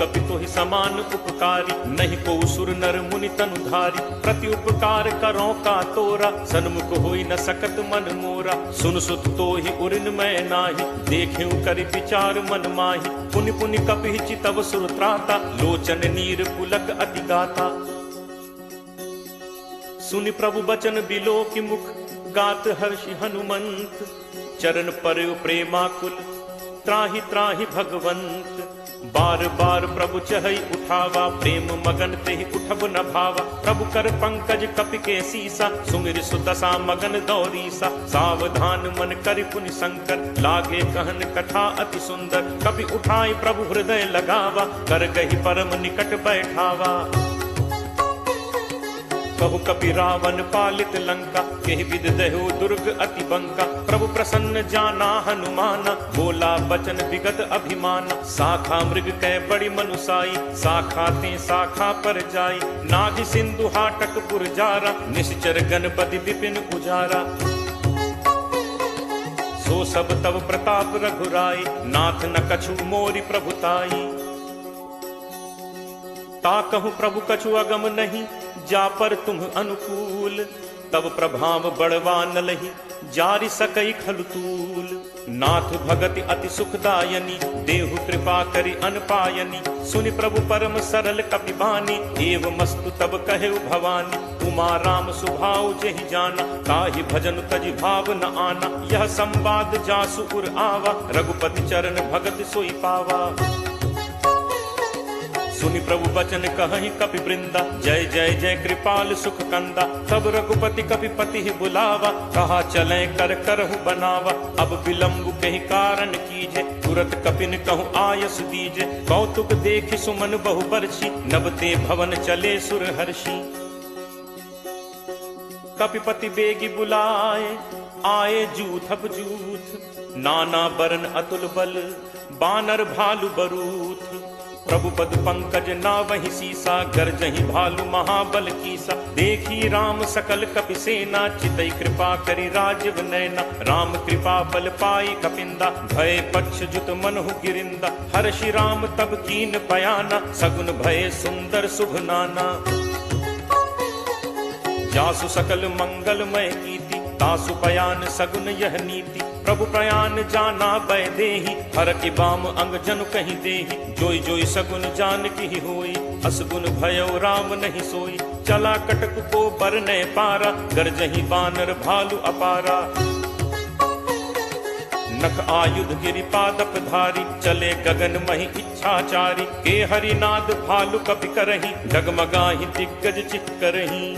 कपि तोहि समान उपकारी, नहीं को सुर नर मुनि तनुधारी। प्रति उपकार करो का तोरा, सन्मुख होई न सकत मन मोरा। सुन सुत तोहि उरिन मैं नाही, देखेउ करि विचार मन माही। पुनि पुनि कपि चितव सुर त्राता, लोचन नीर पुलक अति गाता। सुनि प्रभु बचन बिलो की मुख, गात हर्षि हनुमंत। चरण पर प्रेमाकुल, त्राहि त्राहि भगवंत। बार बार प्रभु चहई उठावा, प्रेम मगन तेहि उठब न भावा। प्रभु कर पंकज कपि के सीसा, सुमिर सुदशा मगन दौरीसा। सावधान मन करि पुनि शंकर, लागे कहन कथा अति सुंदर। कपि उठाई प्रभु हृदय लगावा, कर गही परम निकट बैठावा। कहु कपि रावण पालित लंका, केहि विद दहु दुर्ग अति बंका। प्रभु प्रसन्न जाना हनुमाना, बोला बचन विगत अभिमाना। शाखा मृग कै बड़ी मनुसाई, शाखा ते शाखा पर जाई। नाभि सिंधु हाटक पुर जारा, निश्चर गणपति विपिन उजारा। सो सब तव प्रताप रघुराई, नाथ न कछु मोरि प्रभुताई। ताकहु प्रभु कछु अगम नहीं, जा पर तुम अनुकूल। तब प्रभाव बड़वा न लही, जारि सकई खलुतूल। नाथ भगति अति सुखदायनी, देहु कृपा करि अनपायनी। सुनि प्रभु परम सरल कपि बानी, एव मस्तु तब कहेउ भवानी। उमा राम सुभाउ जेहि जाना, ताहि भजन तजि भाव न आना। यह संवाद जासु उर आवा, रघुपति चरण भगत सोई पावा। सुनि प्रभु बचन कहहि कपि वृंदा, जय जय जय कृपाल सुख कंदा। तब रघुपति कपि पति बुलावा, कहा चले कर करहु बनावा। अब विलंब कहि कारण कीजे, तुरत कपिन कहु आयस दीजे। कौतुक देखि सुमन बहु बरछी, नबते भवन चले सुर हर्षि। कपिपति बेगी बुलाए, आए जूथब जूथ। नाना बरन अतुल बल, बानर भालु बरूथ। प्रभु पद पंकज नावहि सीसा, गरजहि भालु महाबल कीसा। देखी राम सकल कपि सेना, चितई कृपा करि राजीव नैना। राम कृपा बल पाई कपिंदा, भय पक्ष जुत मनहु गिरिंदा। हर्षि राम तब कीन पयाना, सगुन भय सुंदर शुभ नाना। जासु सकल मंगलमय कीति, तासु पयान सगुन यह नीति। प्रभु प्रयान जाना बै देहि, हर के बाम अंग जनु कहीं देहि। जोई जोई सगुन जान की होई, असगुन भयो राम नहीं सोई। चला कटक को बरने पारा, गरजहि बानर भालु अपारा। नख आयुध गिरि पादप धारी, चले गगन महि इच्छाचारी। के हरिनाद भालु कपि करहि, डगमगाहि दिग्गज चित करहि।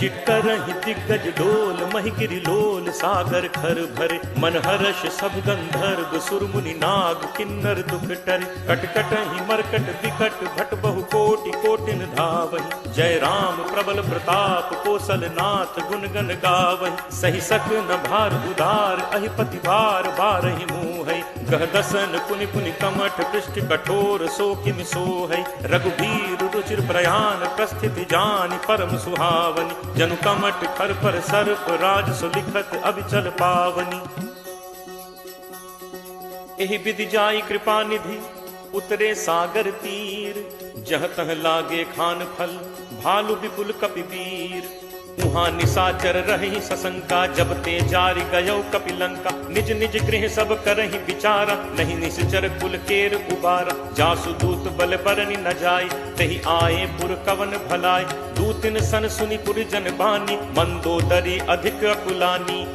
चिटकरहि दिग्गज डोल, महि गिरि लोल सागर खर भरे। मन हर्ष सब गंधर्व सुर मुनि नाग, किन्नर दुख टरे। कटकटहि मरकट विकट, भट बहु कोटि कोटिन धावहि। जय राम प्रबल प्रताप, कौशल नाथ गुण गण गावहि। सहि सक न भार उदार, अहिपति भार बारहि मोहै। गह दसन पुनि पुनि कमठ, पृष्ठ कठोर सो किमि सोहै। रघुबीर रुचिर प्रयाण, प्रस्थिति जानि परम सुहावनी। जनु कमठ खर पर सर्प, राज सुलिखत अभिचल पावनी। एहि विधि जाई कृपा निधि, उतरे सागर तीर। जह तह लागे खान फल, भालु विपुल कपि वीर। उहाँ निशाचर रही सशंका, जब ते जारि गयो कपि लंका। निज निज गृह सब करहि विचारा, नहीं निश्चर कुल केर उबारा। जासु दूत बल बरनि न जाय, तहि आए पुर कवन भलाय। दूतिन सन सुनि पुर जन बानी, मंदोदरी अधिक अकुलानी।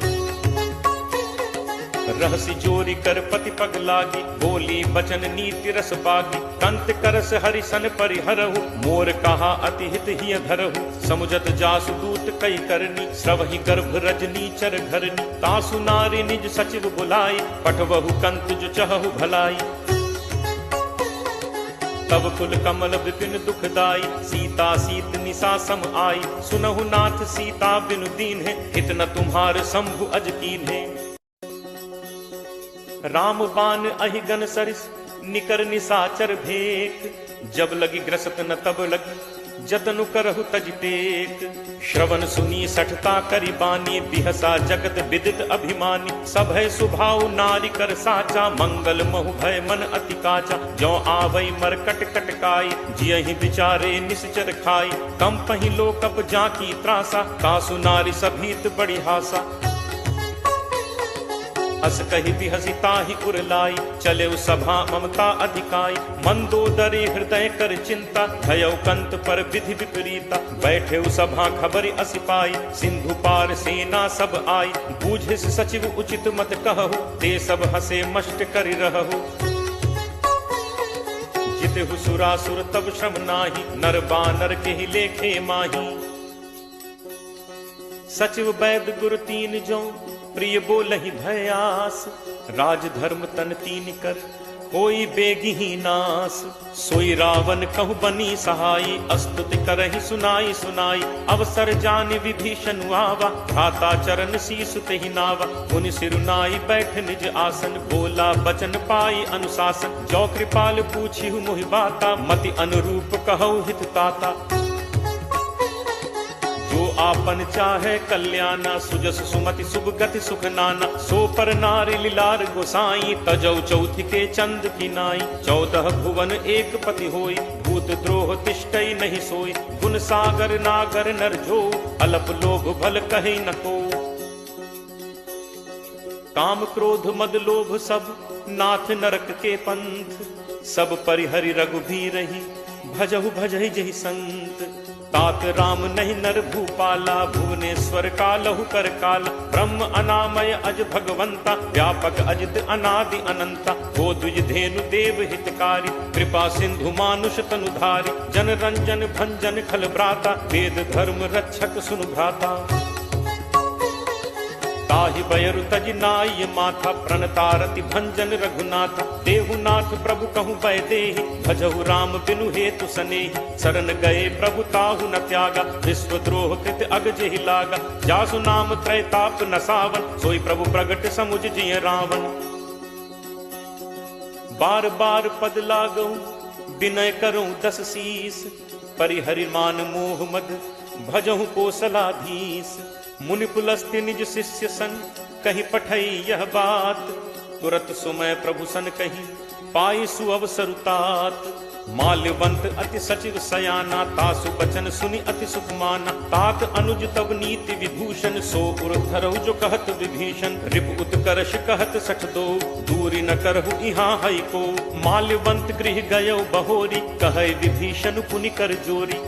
रहसि जोरी कर पति पग लागी, बोली बचन नीति रस बागी। कंत करस हरि सन परिहरहु, मोर कहा अति हित हिय धरहु। समुझत जासु दूत कई करनी, श्रवहि गर्भ रजनी चर घरनी। तासु नारी निज सचिव बुलाई, पठवहु कंत जो चहहु भलाई। तब कुल कमल विपिन दुखदाई, सीता सीत निशा सम आई। सुनहु नाथ सीता बिनु दीन है, हित न तुम्हार शंभु अज कीन है। राम बान अहिगन सरिस, निकर निशाचर भेक। जब लगी ग्रसत न तब लगी, जतनु करहु तज टेक। श्रवण सुनी सठता करी बानी, बिहसा जगत विदित अभिमानी। सब है सुभाव नारी कर साचा, मंगल महु भय मन अति काचा। जो आवई मरकट कटकाई, जियहि विचारे निश्चर खाई। कम पही लोकप जाकी त्रासा, कासु नारी सभीत बड़ी हासा। अस कही बिहसिता ही उरलाई, चले सभा ममता अधिकाई। मंदोदरी हृदय कर चिंता, भयउ कंत पर विधि विपरीता। बैठे सभा खबर असि पाई, सिंधु पार सेना सब आई। बूझिस सचिव उचित मत कहु, ते सब हसे मष्ट करि रहु। जितहु सुरासुर तब श्रम नाही, नर बानर के ही लेखे माही। सचिव वैद गुरु तीन जो, प्रिय बोलहि भयास। राज धर्म तन तीन कर, होई बेगी ही नास। सोई रावण कहु बनी सहाई, अस्तुति करहि सुनाई सुनाई। अवसर जानि विभीषण आवा, भ्राता चरण शीस तेहि नावा। मुनि सिरुनाई बैठ निज आसन, बोला बचन पाई अनुशासन। जो कृपाल पूछिहु मोहि बाता, मति अनुरूप कहु हित ताता। जो आपन चाहे कल्याणा, सुजस सुमति शुभ गति सुख नाना। सो पर नारी लीलार गोसाई, तजौ चौथि के चंद की नाई। 14 भुवन एक पति होई, भूत द्रोह तिष्ठई नहीं सोई। गुण सागर नागर नर जो, अलप लोभ भल कहे न को। काम क्रोध मद लोभ सब, नाथ नरक के पंथ। सब परिहरि रघुबीरहि, भजहु भजहि जहि संत। तात राम नहीं नर भूपाला, भुवनेश्वर कालहु कर काला। ब्रह्म अनामय अज भगवंता, व्यापक अजित अनादि अनंता। हो द्विज धेनु देव हितकारी, कृपा सिंधु मानुष तनुधारी। जन रंजन भंजन खल भ्राता, वेद धर्म रक्षक सुनु भ्राता। ताहि बयरु तज नाय माथा, प्रणतारति भंजन रघुनाथा। देहुनाथ प्रभु कहूँ बै देहि, भजहु राम बिनु हेतु सनेहि। शरण गए प्रभु ताहु न त्यागा, विश्वद्रोह कृत अग जेहि लागा। जासु नाम त्रैताप न सावन, सोई प्रभु प्रगट समुझ जिय रावण। बार बार पद लागऊं, विनय करूं 10 शीस। परिहरि मान मोह मद, भजहु कोसलाधीश। मुनि पुलस्त्य निज शिष्य सन, कही पठई यह बात। तुरत सुमय प्रभु सन कही, पाई सुअवसर तात। माल्यवंत अति सचिव सयाना, तासु बचन सुनि अति सुख माना। तात अनुज तब नीति विभूषण, सो उर धरहु जो कहत विभीषण। रिप उत्कर्ष कहत सठ दो, दूरी न करहु इहाँ हई को। माल्यवंत गृह गयो बहोरी, कहे विभीषण पुनि कर जोरी।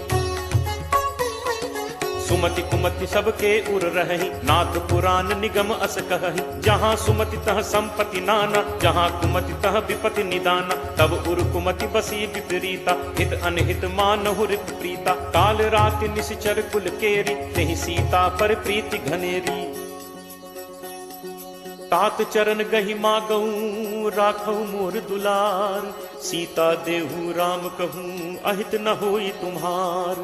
सुमति कुमति सबके उर रहहि, नाथ पुराण निगम अस कहहि। जहाँ सुमति तह संपत्ति नाना, जहाँ कुमति तह विपति निदाना। तब उर कुमति बसी विपरीता, हित अनहित मानहु रिप प्रीता। काल राति निश्चर कुल केरी, तेहि सीता पर प्रीति घनेरी। तात चरण गहि मागऊं, राखऊ मोर दुलार। सीता देहु राम कहूँ, अहित न होई तुम्हार।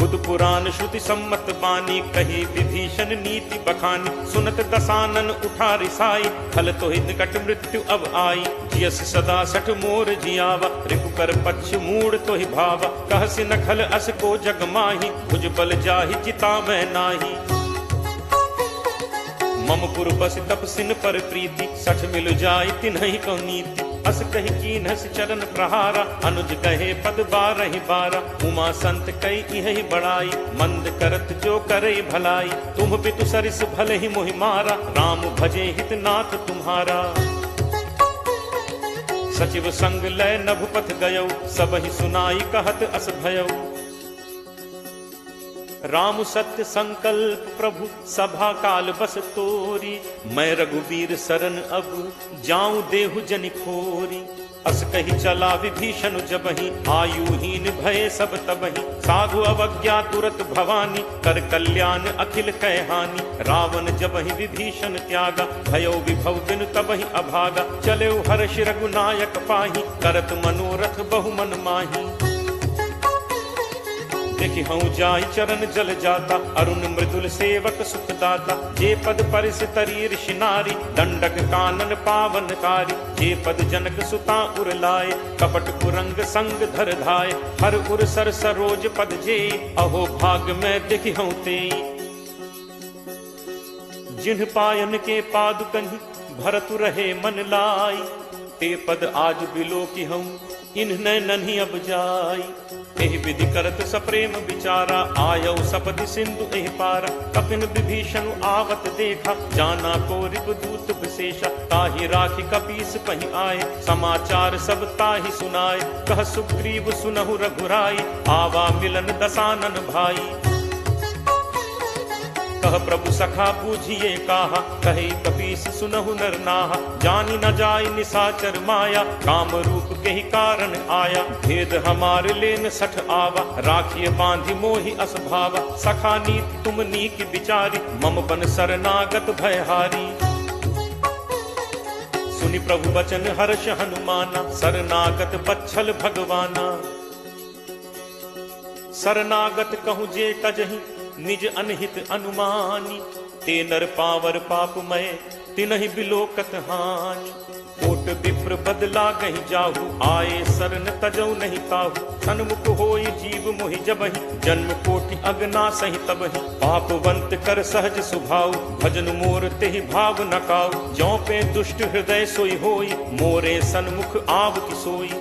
बुध पुराण श्रुति सम्मत बानी, कही विभीषण नीति बखानी। सुनत दसानन उठा रिसाई, खल तो निकट मृत्यु अब आई। जियस सदा सठ मोर जियावा, रिपु कर पक्ष मूड तो ही भावा। कहसि न खल अस को जग माही, भुज बल जाहि चिता मैं नाही। मम पुर बस तपसिन पर प्रीति, सठ मिल जाय तिन्हि को नीति। अस कही कीन्हस चरण प्रहारा, अनुज कहे पद 12 बारा। उमा संत कई इहि बड़ाई, मंद करत जो करे भलाई। तुम पितु सरिस भले ही मोहि मारा, राम भजे हित नाथ तुम्हारा। सचिव संग लय नभपथ गयौ, सबहि सुनाई कहत अस भयौ। राम सत्य संकल्प प्रभु, सभा काल बस तोरी। मैं रघुबीर शरण अब, जाऊं देहु जनि खोरी। अस कही चला विभीषण जबहि, आयुहीन भये सब तबहि। साधु अवज्ञा तुरत भवानी, कर कल्याण अखिल कह हानि। रावण जबहि विभीषण त्यागा, भयो विभव बिनु तबहि अभागा। चले हर्ष रघुनायक पाहि, करत मनोरथ बहु मन माही। देखि हूँ जाय चरण जल जाता, अरुण मृदुल सेवक सुखदाता। जे पद परिस तरी ऋषि नारी, दंडक कानन पावनकारी। जे पद जनक सुता उर लाए, कपट कुरंग संग धर धाय। हर उर सर सरोज पद जे, अहो भाग में देखि हूँ ते। जिन्ह पायन के पादुकहि, भरतु रहे मन लाई। ते पद आज बिलो की हूँ, इन्ह नन्ही अब जाई। एहि विधि करत सप्रेम विचारा, आयौ सपदि सिंधु एहि पारा। कपिन विभीषण आवत देखा, जाना को रिपुदूत विशेषा। ताहि राखी कपीस पहि आए, समाचार सब ताहि सुनाए। कह सुग्रीव सुनहु रघुराई, आवा मिलन दसानन भाई। कह प्रभु सखा बूझिए काहा, कहे कपीस सुनहु नर नाहा। जानी न जाय निसाचर माया, काम रूप के ही कारण आया। भेद हमार लेन सठ आवा, राखिए बांधि मोहि अस भावा। सखा नीति तुम नीक विचारी, मम बन शरणागत भयहारी। सुनि प्रभु बचन हर्ष हनुमाना, शरणागत बच्छल भगवाना। शरणागत कहूँ जे तजहि, निज अनहित अनुमानी। ते नर पावर पापमय, तिनहि बिलोकत हानि। कोट विप्र बदला गहि जाहु, आए शरण तजौ नहीं ताहु। सन्मुख होई जीव मोहि जबहि, जन्म कोटि अगना सहि तबहि। पापवंत कर सहज सुभाउ, भजन मोर तेहि भाव न काउ। ज्यों पे दुष्ट हृदय सोई होई, मोरे सन्मुख आव की सोई।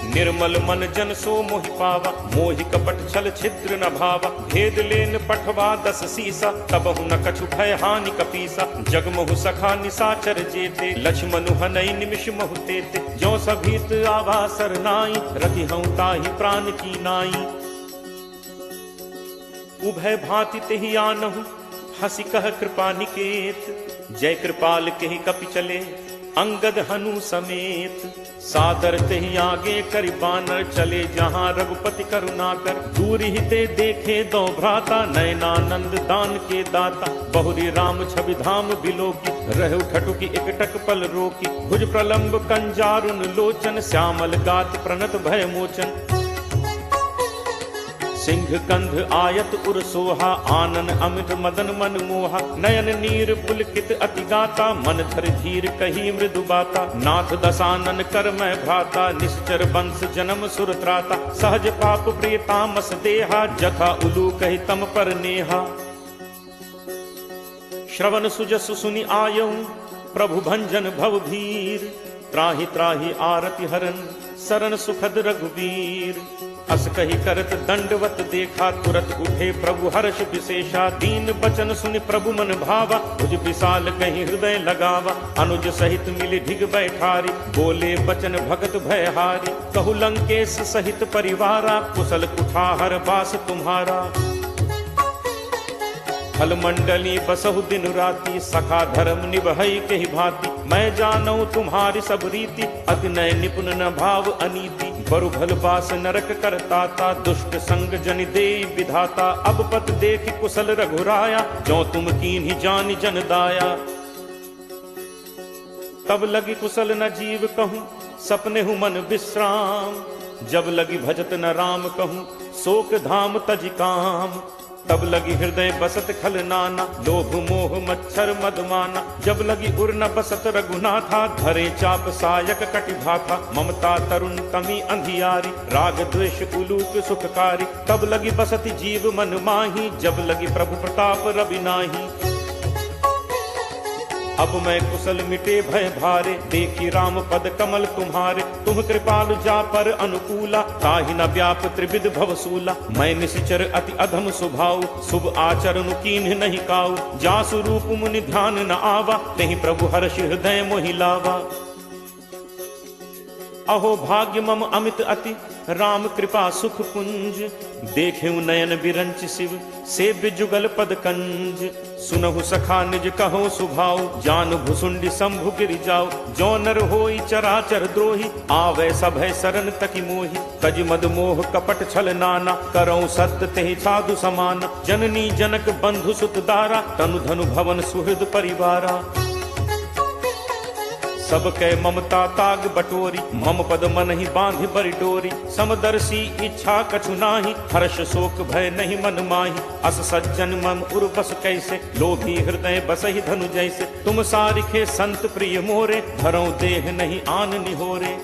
निर्मल मन जन सो मोहि पावा, मोहि कपट छल छिद्र न भावा। भेद लेन पठवा 10 सीसा, तबहु न कछु भय हानि कपीसा। जगमहु सखा निसाचर जेते, लक्ष्मणु हनई निमिष महु तेते। ज्यों सभीत आवा सरनाई, रखी हूँ ताहि प्राण की नाई। उभय भांति तेहि आनहु, हसी कह कृपा निकेत। जय कृपाल केहि कपि चले, अंगद हनु समेत। सादर तेहि आगे करि बानर, चले जहाँ रघुपति करुणाकर। दूर ही ते देखे दो भ्राता, नयनानंद दान के दाता। बहुरी राम छवि धाम बिलोकी, रहु ठटुकी एकटक पल रोकी। भुज प्रलंब कंजारुन लोचन, श्यामल गात प्रणत भय मोचन। सिंह कंध आयत उर सोहा, आनन अमित मदन मन मोहा। नयन नीर पुलकित अति गाता, मन धर धीर कही मृदु बाता। नाथ दसानन कर मैं भ्राता, निश्चर वंश जन्म सुर त्राता। सहज पाप प्रिय तामस देहा, जथा उलू कही तम पर नेहा। श्रवण सुजसु सुनि आयऊ, प्रभु भंजन भव भीर। त्राहि त्राहि आरति हरन, शरण सुखद रघुवीर। अस कही करत दंडवत देखा, तुरत उठे प्रभु हर्ष विशेषा। दीन बचन सुनि प्रभु मन भावा, तुझ विशाल कहीं हृदय लगावा। अनुज सहित मिली ढिग बैठारी, बोले बचन भगत भयहारी। कहु लंकेश सहित परिवारा, कुशल कुठाहर बास तुम्हारा। फल मंडली बसहु दिन राति, सखा धर्म निभई के ही भांति। मैं जानऊ तुम्हारी सब रीति, अति नय निपुण न भाव अनीति। बरु भल बास नरक करताता, दुष्ट संग जनि दे विधाता। अब पत देख कुशल रघुराया, जो तुम कीन्ही जानि जन दाया। तब लगी कुशल न जीव कहूँ, सपने हूँ मन विश्राम। जब लगी भजत न राम कहूँ, शोक धाम तज काम। तब लगी हृदय बसत खल नाना, लोभ मोह मच्छर मदमाना। जब लगी उर न बसत रघुनाथा, धरे चाप सायक कटि भाथा। ममता तरुण तमी अंधियारी, राग द्वेष उलूक सुखकारी। तब लगी बसत जीव मन माही, जब लगी प्रभु प्रताप रवि नाही। अब मैं कुशल मिटे भय भारे, देखी राम पद कमल तुम्हारे। तुम कृपालु जा पर अनुकूला, ताहि न व्याप त्रिविध भवसूला। मैं निश्चर अति अधम स्वभाव, शुभ आचरण कीन्ह नहीं काऊ। जासु रूप मुनि ध्यान न आवा, नहीं प्रभु हर्ष हृदय मोहि लावा। अहो भाग्य मम अमित अति राम कृपा सुख पुंज, देखेउ नयन बिरंच शिव सेव्य जुगल पद कंज। सुनहु सखा निज कहो सुभाव, जान भुसुंडी शंभु गिरि जाओ। जो नर होई चराचर द्रोही, आवे सभय सरन तकी मोही। तज मद मोह कपट छल नाना, करऊं सत्य तेहि साधु समान। जननी जनक बंधु सुत दारा, तनु धनु भवन सुहृद परिवारा। सब कै ममता ताग बटोरी, मम पद मन ही बांधि बरि डोरी। समदर्शी इच्छा कछु नाही, हर्ष शोक भय नहीं मन माही। अस सज्जन मम उर बस कैसे, लोभी हृदय बसहि धनु जैसे। तुम सारिखे संत प्रिय मोरे, धरऊं देह नहीं आन निहोरे।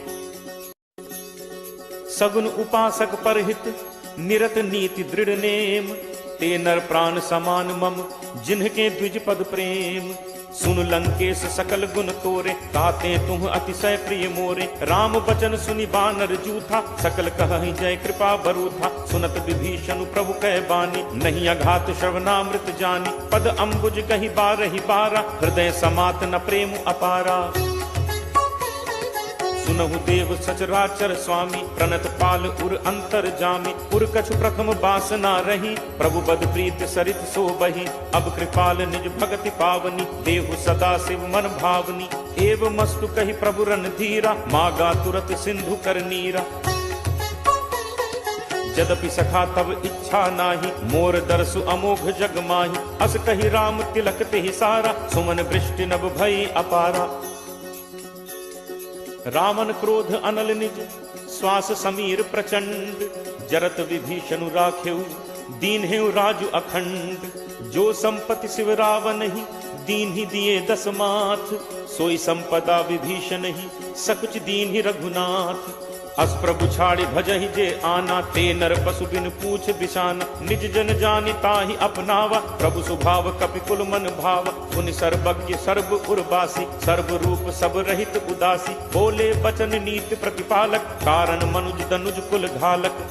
सगुन उपासक परहित, निरत नीति दृढ़ नेम। ते नर प्राण समान मम, जिन्हके द्विज पद प्रेम। सुन लंकेश सकल गुण तोरे, ताते तुम अतिशय प्रिय मोरे। राम बचन सुनि बानर जूथा, सकल कहहि जय कृपा बरूथा। सुनत विभीषण प्रभु कह बानी, नहीं अघात श्रवणामृत जानी। पद अम्बुज कहि बारहि बारा, हृदय समात न प्रेम अपारा। सुनहु देव सचराचर स्वामी, प्रणत पाल उर अंतर जामी। उर कछु प्रथम बासना रही, प्रभु बद प्रीत सरित सो बही। अब कृपाल निज भगति पावनी, देहु सदा शिव मन भावनी। एव मस्तु कही प्रभु रन धीरा, मागा तुरत सिंधु कर नीरा। यद्यपि सखा तब इच्छा नाही, मोर दर्शु अमोघ जग माही। अस कही राम तिलक तेहि सारा, सुमन वृष्टि नभ भई अपारा। रावण क्रोध अनल निज, श्वास समीर प्रचंड। जरत विभीषण राखेउ, दीन्हेउ राजु अखंड। जो संपत्ति शिव रावण ही, दीन ही दिए दस माथ। सोई संपदा विभीषण ही, सकुच दीन ही रघुनाथ। अस प्रभु छाड़े भजहि जे आना, ते नर पशु बिन पूछ बिसाना। निज जन जानि ताहि अपनावा, प्रभु स्वभाव कपि कुल मन भावा। पुनि सर्वज्ञ सर्व उर्वासी, सर्व रूप सब रहित उदासी। बोले बचन नीति प्रतिपालक, कारण मनुज दनुज कुल घालक।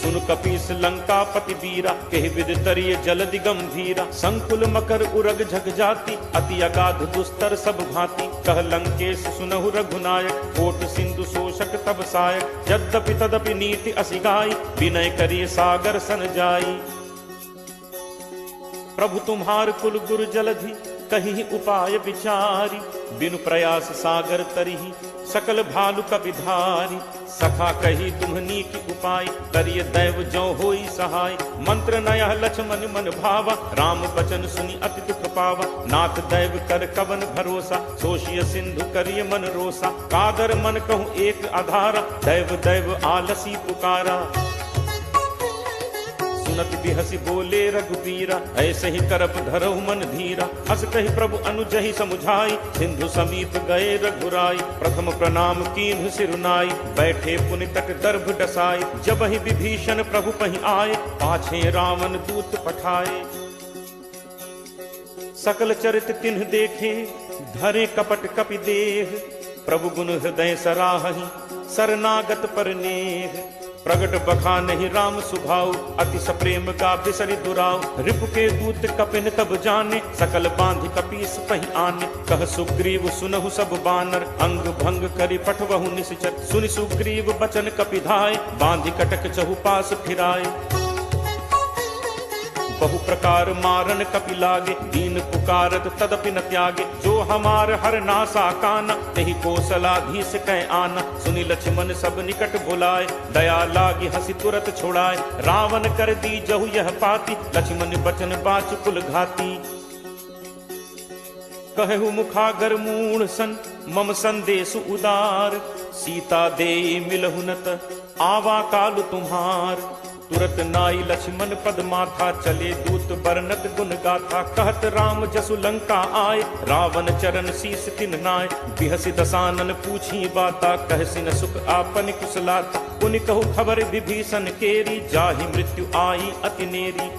सुन कपीस लंकापति वीरा, केहि विद तरिय जलदि गंभीरा। संकुल मकर उरग झग जाति, अति अगाध दुस्तर सब भांति। कह लंकेश सुनहु रघुनायक, कोट सिंधु शोषक तब सायक। यद्यपि तदपि नीति असिगाई, विनय करिय सागर सन जाई। प्रभु तुम्हार कुल गुरु जलधि, कहीं उपाय विचारी। बिनु प्रयास सागर तरिहि, सकल भालु कपिधारी। सखा कही तुम्हनी की उपाय, करिय दैव जो होई सहाय। मंत्र नयह लक्ष्मण मन भावा, राम बचन सुनि अति दुख पावा। नाथ दैव कर कवन भरोसा, सोशिय सिंधु करिय मन रोसा। कादर मन कहूँ एक आधारा, दैव दैव आलसी पुकारा। सुनत बिहसी बोले रघुबीरा, ऐसे ही करप धरहु मन धीरा। अस कही प्रभु अनुजहि समुझाई, सिंधु समीप गए रघुराई। प्रथम प्रणाम कीन्हु सिरुनाई, बैठे पुनि तट दर्भ डसाई। जब ही विभीषण प्रभु पहि आए, पाछे रावण दूत पठाए। सकल चरित तिन्ह देखे, धरे कपट कपि देह। प्रभु गुण हृदय सराहहि, शरणागत पर नेह। प्रगट बखानहि राम सुभाव, अति सप्रेम का बिसरि दुराव। रिपु के दूत कपिन तब जाने, सकल बांधि कपीस पहि आने। कह सुग्रीव सुनहु सब बानर, अंग भंग करि पठवहु निश्चर। सुनि सुग्रीव बचन कपिधाय, बांधि कटक चहुपास फिराए। बहु प्रकार मारन कपि लागे, दीन पुकारत तदपि न त्यागे। जो हमार हर नासा काना, तेहि कौशलाधीश कह आना। सुनि लक्ष्मण सब निकट बुलाए, दया लागी हंसी तुरत छोड़ाए। रावण कर दी जहु यह पाती, लक्ष्मण बचन बाच कुल घाती। कहु मुखागर मूढ़ सन, मम संदेश उदार। सीता दे मिलहु नत, आवा काल तुम्हार। तुरत नाई लक्ष्मण पद माथा, चले दूत बरनत गुण गाथा। कहत राम जसु लंका आए, रावण चरण शीस तिन नाय। बिहसि दसानन पूछी बाता, कहसि न सुख आपन कुशलाता। पुनि कहु खबर विभीषण केरी, जाहि मृत्यु आई अति नेरी।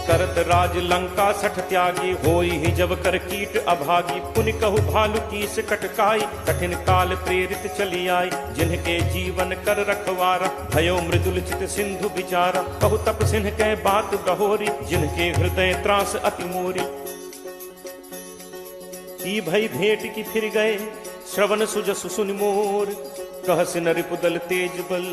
करत राज लंका सठ त्यागी, होई ही जब कर कीट अभागी। पुनि कहु भालु कीस कटकाई, कठिन काल प्रेरित चली आई। जिनके जीवन कर रखवारा, भयो मृदुल चित सिंधु बिचारा। कहु तप सिंह कह बात गहोरी, जिनके हृदय त्रास अति मोरी। की भई भेंट की फिर गए श्रवण सुजसु सुनि मोर। कहस नरिपु दल तेज बल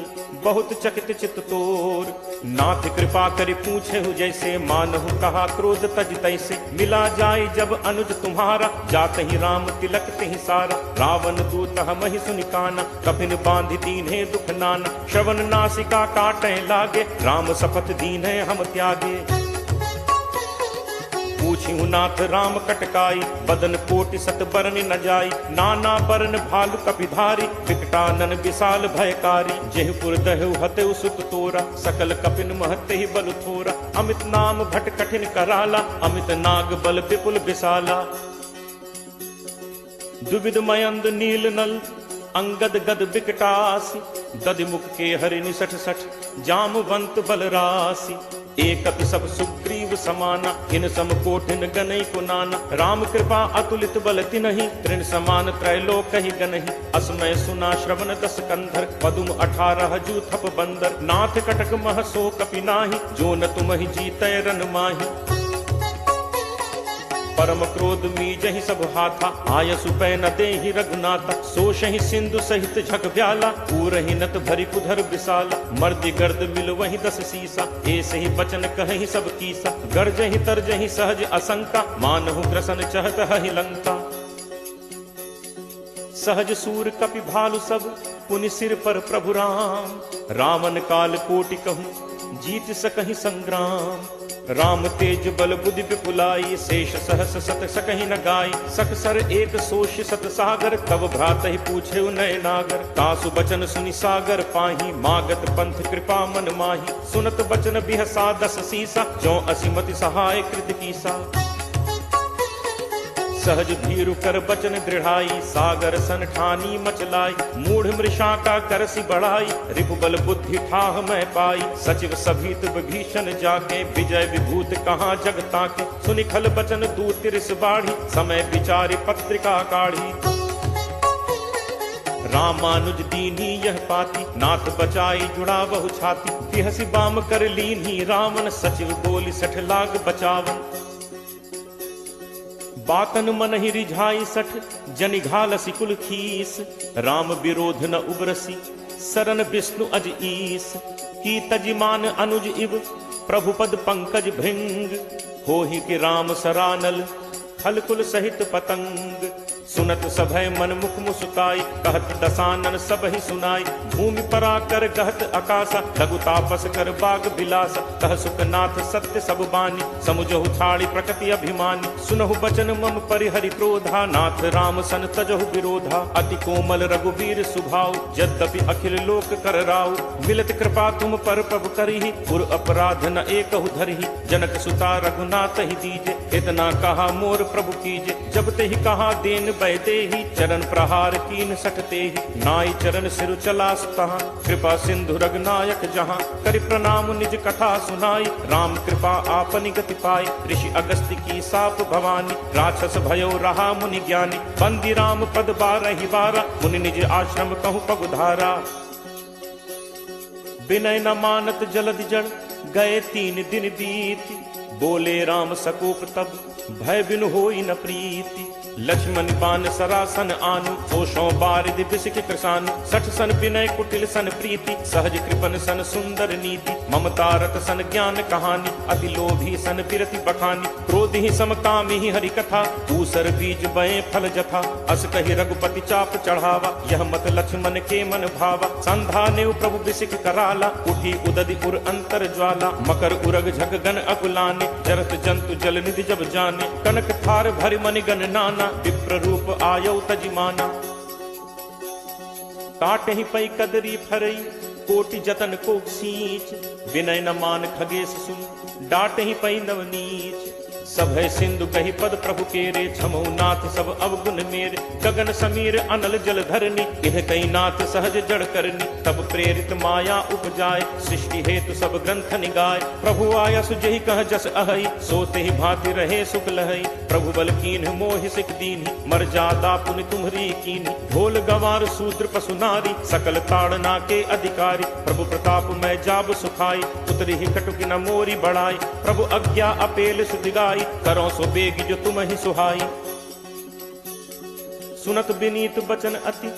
बहुत चकित चित तोर। नाथ कृपा करि पूछे हु जैसे मानहु कहा क्रोध तज तैसे। मिला जाय जब अनुज तुम्हारा जात ही राम तिलक तिहि सारा। रावण दूत हमहि सुनि काना कपिन बांधि दीन्हे दुख नाना। श्रवण नासिका काटे लागे राम शपथ दीन्हे हम त्यागे। पूछिहु नाथ राम कटकाई बदन कोटि सत बरन न जाई। नाना बरन भालु कपिधारी विकटानन विशाल भयकारी। जेहपुर दहु हतेउ सुत तोरा सकल कपिन महते ही बल थोरा। अमित नाम भट कठिन कराला अमित नाग बल विपुल विशाला। दुविध मयंद नील नल अंगद गद विकटासी। दधिमुख के हरि निसठ सठ जामवंत बल राशि। एक सब सुग्रीव समाना इन सम कोठिन गनई को नाना। राम कृपा अतुलित बल तिनहि तृण समान त्रैलोक ही गनहि। असमय सुना श्रवण दस कंधर पदुम 18 जू थप बंदर। नाथ कटक मह सो कपि नाही जो न तुमहि जीतै रन माही। परम क्रोध मीजहि सब हाथा आयसु पै न देहि रघुनाथा। सोषहि सिंधु सहित झक व्याला पूरहि नत भरि कुधर विशाला। मर्दि गर्द मिल वहि 10 सीसा ऐसे ही बचन कहहि सब कीसा। गर्जहि तरजहि सहज असंका मानहु ग्रसन चहत हहि लंका। सहज सूर कपि भालु सब पुनि सिर पर प्रभु राम। रावण काल कोटि कहूँ जीत सकहि संग्राम। राम तेज बल बुद्धि विपुलाई शेष सहस सत सकहि न गाय। सकसर एक सोष सत सागर तब भ्रात ही पूछे नय नागर। तासु बचन सुनि सागर पाही मागत पंथ कृपा मन माही। सुनत बचन बिहसा 10 सीसा जो असिमति सहाय कृत कीसा। सहज भीरु कर बचन दृढ़ाई सागर सन ठानी मचलाई। मूढ़ मृषा का करसी बढ़ाई रिपुबल बुद्धि ठाह मैं पाई। सचिव सभीत विभीषण जाके विजय विभूत कहाँ जगता के। सुनि खल बचन दूत तिरिस बाढ़ी समय विचारि पत्रिका काढ़ी। रामानुज दीनी यह पाती नाथ बचाई जुड़ा बहु छाती। बिहसी बाम कर लीन्ही रावण सचिव बोली 60 लाख बचावन। बातन मन ही रिझाई 60 जनि घालसी कुल खीस। राम विरोध न उबरसी सरन विष्णु अज ईस। की तजिमान अनुज इव प्रभु पद पंकज भृंग। होहि कि राम सरानल खल कुल सहित पतंग। सुनत सभय मन मुख मुस्काई कहत दसानन सब ही सुनाई। भूमि परा कर कहत आकाशा लघु तापस कर बाग बिलासा। कह सुखनाथ सत्य सब बानी समुझहु छाड़ी प्रकृति अभिमानी। सुनहु बचन मम परिहरि क्रोधा नाथ राम सन तजहु विरोधा। अति कोमल रघुवीर सुभाव यद्यपि अखिल लोक कर राव। मिलत कृपा तुम पर प्रभु करही पुर अपराध न एकहु धरही। जनक सुता रघुनाथ ही दीजे इतना कहा मोर प्रभु कीजे। जब ते ही कहा देन बैदे ही चरण प्रहार कीन सटते ही। नाई चरण सिर चला सुतहा कृपा सिंधु रघुनायक जहाँ। करि प्रणाम निज कथा सुनाई राम कृपा आपनि गति पाई। ऋषि अगस्त्य की साप भवानी राक्षस भयो रहा मुनि ज्ञानी। बंदी राम पद 12 बारा मुनि निज आश्रम कहूँ पगुधारा। विनय न मानत जलधि जड़ गए 3 दिन बीत। बोले राम सकोप तब भय बिनु होई न प्रीति। लक्ष्मण बान सरासन आनु होशों बारिधि बिसिक कृसानु। 60 सन विनय कुटिल सन प्रीति सहज कृपन सन सुंदर नीति। ममता रत सन ज्ञान कहानी अति लोभी सन बिरति बखानी। क्रोध ही समकामी ही हरि कथा ऊसर बीज बए फल जथा। अस कहि रघुपति चाप चढ़ावा यह मत लक्ष्मण के मन भावा। संधाने प्रभु बिसिक कराला उठी उदधि उर अंतर ज्वाला। मकर उरग झग गन अकुलाने जरत जंतु जल निधि जब जाने। कनक थार भरि मनि गण नाना विप्र रूप आयौ तजिमाना। काटहि पै कदरी फरई कोटि जतन को सींच। विनय न मान खगेश सुन डाटहि पै नवनीच। सभय सिंधु कहि पद प्रभु केरे छमौ नाथ सब अवगुण मेरे। गगन समीर अनल जल धरनी इह कई नाथ सहज जड़ करनी। तब प्रेरित माया उपजाए सृष्टि हेतु सब ग्रंथ निगाए। प्रभु आया सुजहि कह जस अहई सोते ही भांति रहे सुख लहई। प्रभु बल कीन्ह मोहि सिख दीन्हि मर्यादा पुनि तुम्हरी कीन्हि। ढोल गवार शूद्र पशु नारी सकल ताड़ना के अधिकारी। प्रभु प्रताप मैं जाब सुखाई उतरी ही कटुक न मोरी बढ़ाई। प्रभु आज्ञा अपेल सुधिगाई करो सो बेग जो तुम ही सुहाई। सुनत विनीत बचन अति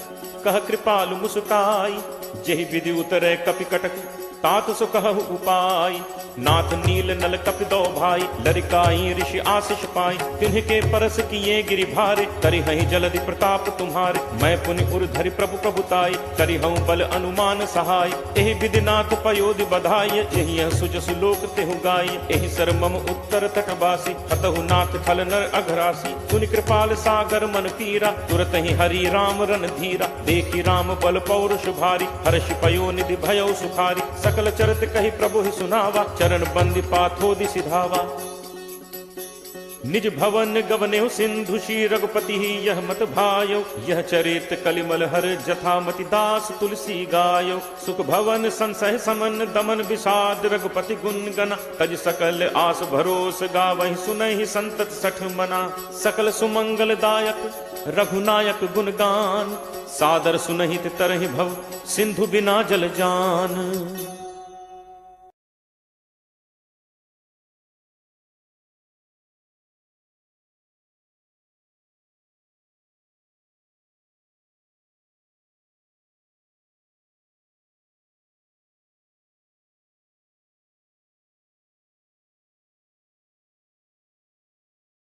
कह कृपालु मुस्काई। जेहि विधि उतरे कपि कटक तात सो कहु उपाय। नाथ नील नल कपि दो भाई लरिकाई ऋषि आशीष पाई। तिन्ह परस किए गिरि भारे करिहहि जलधि प्रताप तुम्हारे। मैं पुनि उर धरि प्रभु प्रभुताई करिहऊँ बल अनुमान सहाय। एहि विधि नाथ पयोधि बधाई यही सुजसु लोक तेहु गाई। एहि सर मम उत्तर तटवासी हतहु नाथ खल नर अघरासी। सुनि कृपाल सागर मन पीरा तुरत ही हरि राम रन धीरा। देखी राम बल पौरुष भारी हर्षि पयो निधि भयो सुखारी। सकल चरित कहि प्रभु ही सुनावा चरण बंदी पाथोदि सिधावा। निज भवन गवनेहु सिंधु श्री रघुपति ही यह मत भायो। यह चरित कलिमल हर जथामति दास तुलसी गायो। सुख भवन संसह समन दमन विषाद रघुपति गुण गना। तज सकल आस भरोस गावहि सुनहि संतत सठ मना। सकल सुमंगल दायक रघुनायक गुणगान। सादर सुनहित तरहि भव सिंधु बिना जल जान।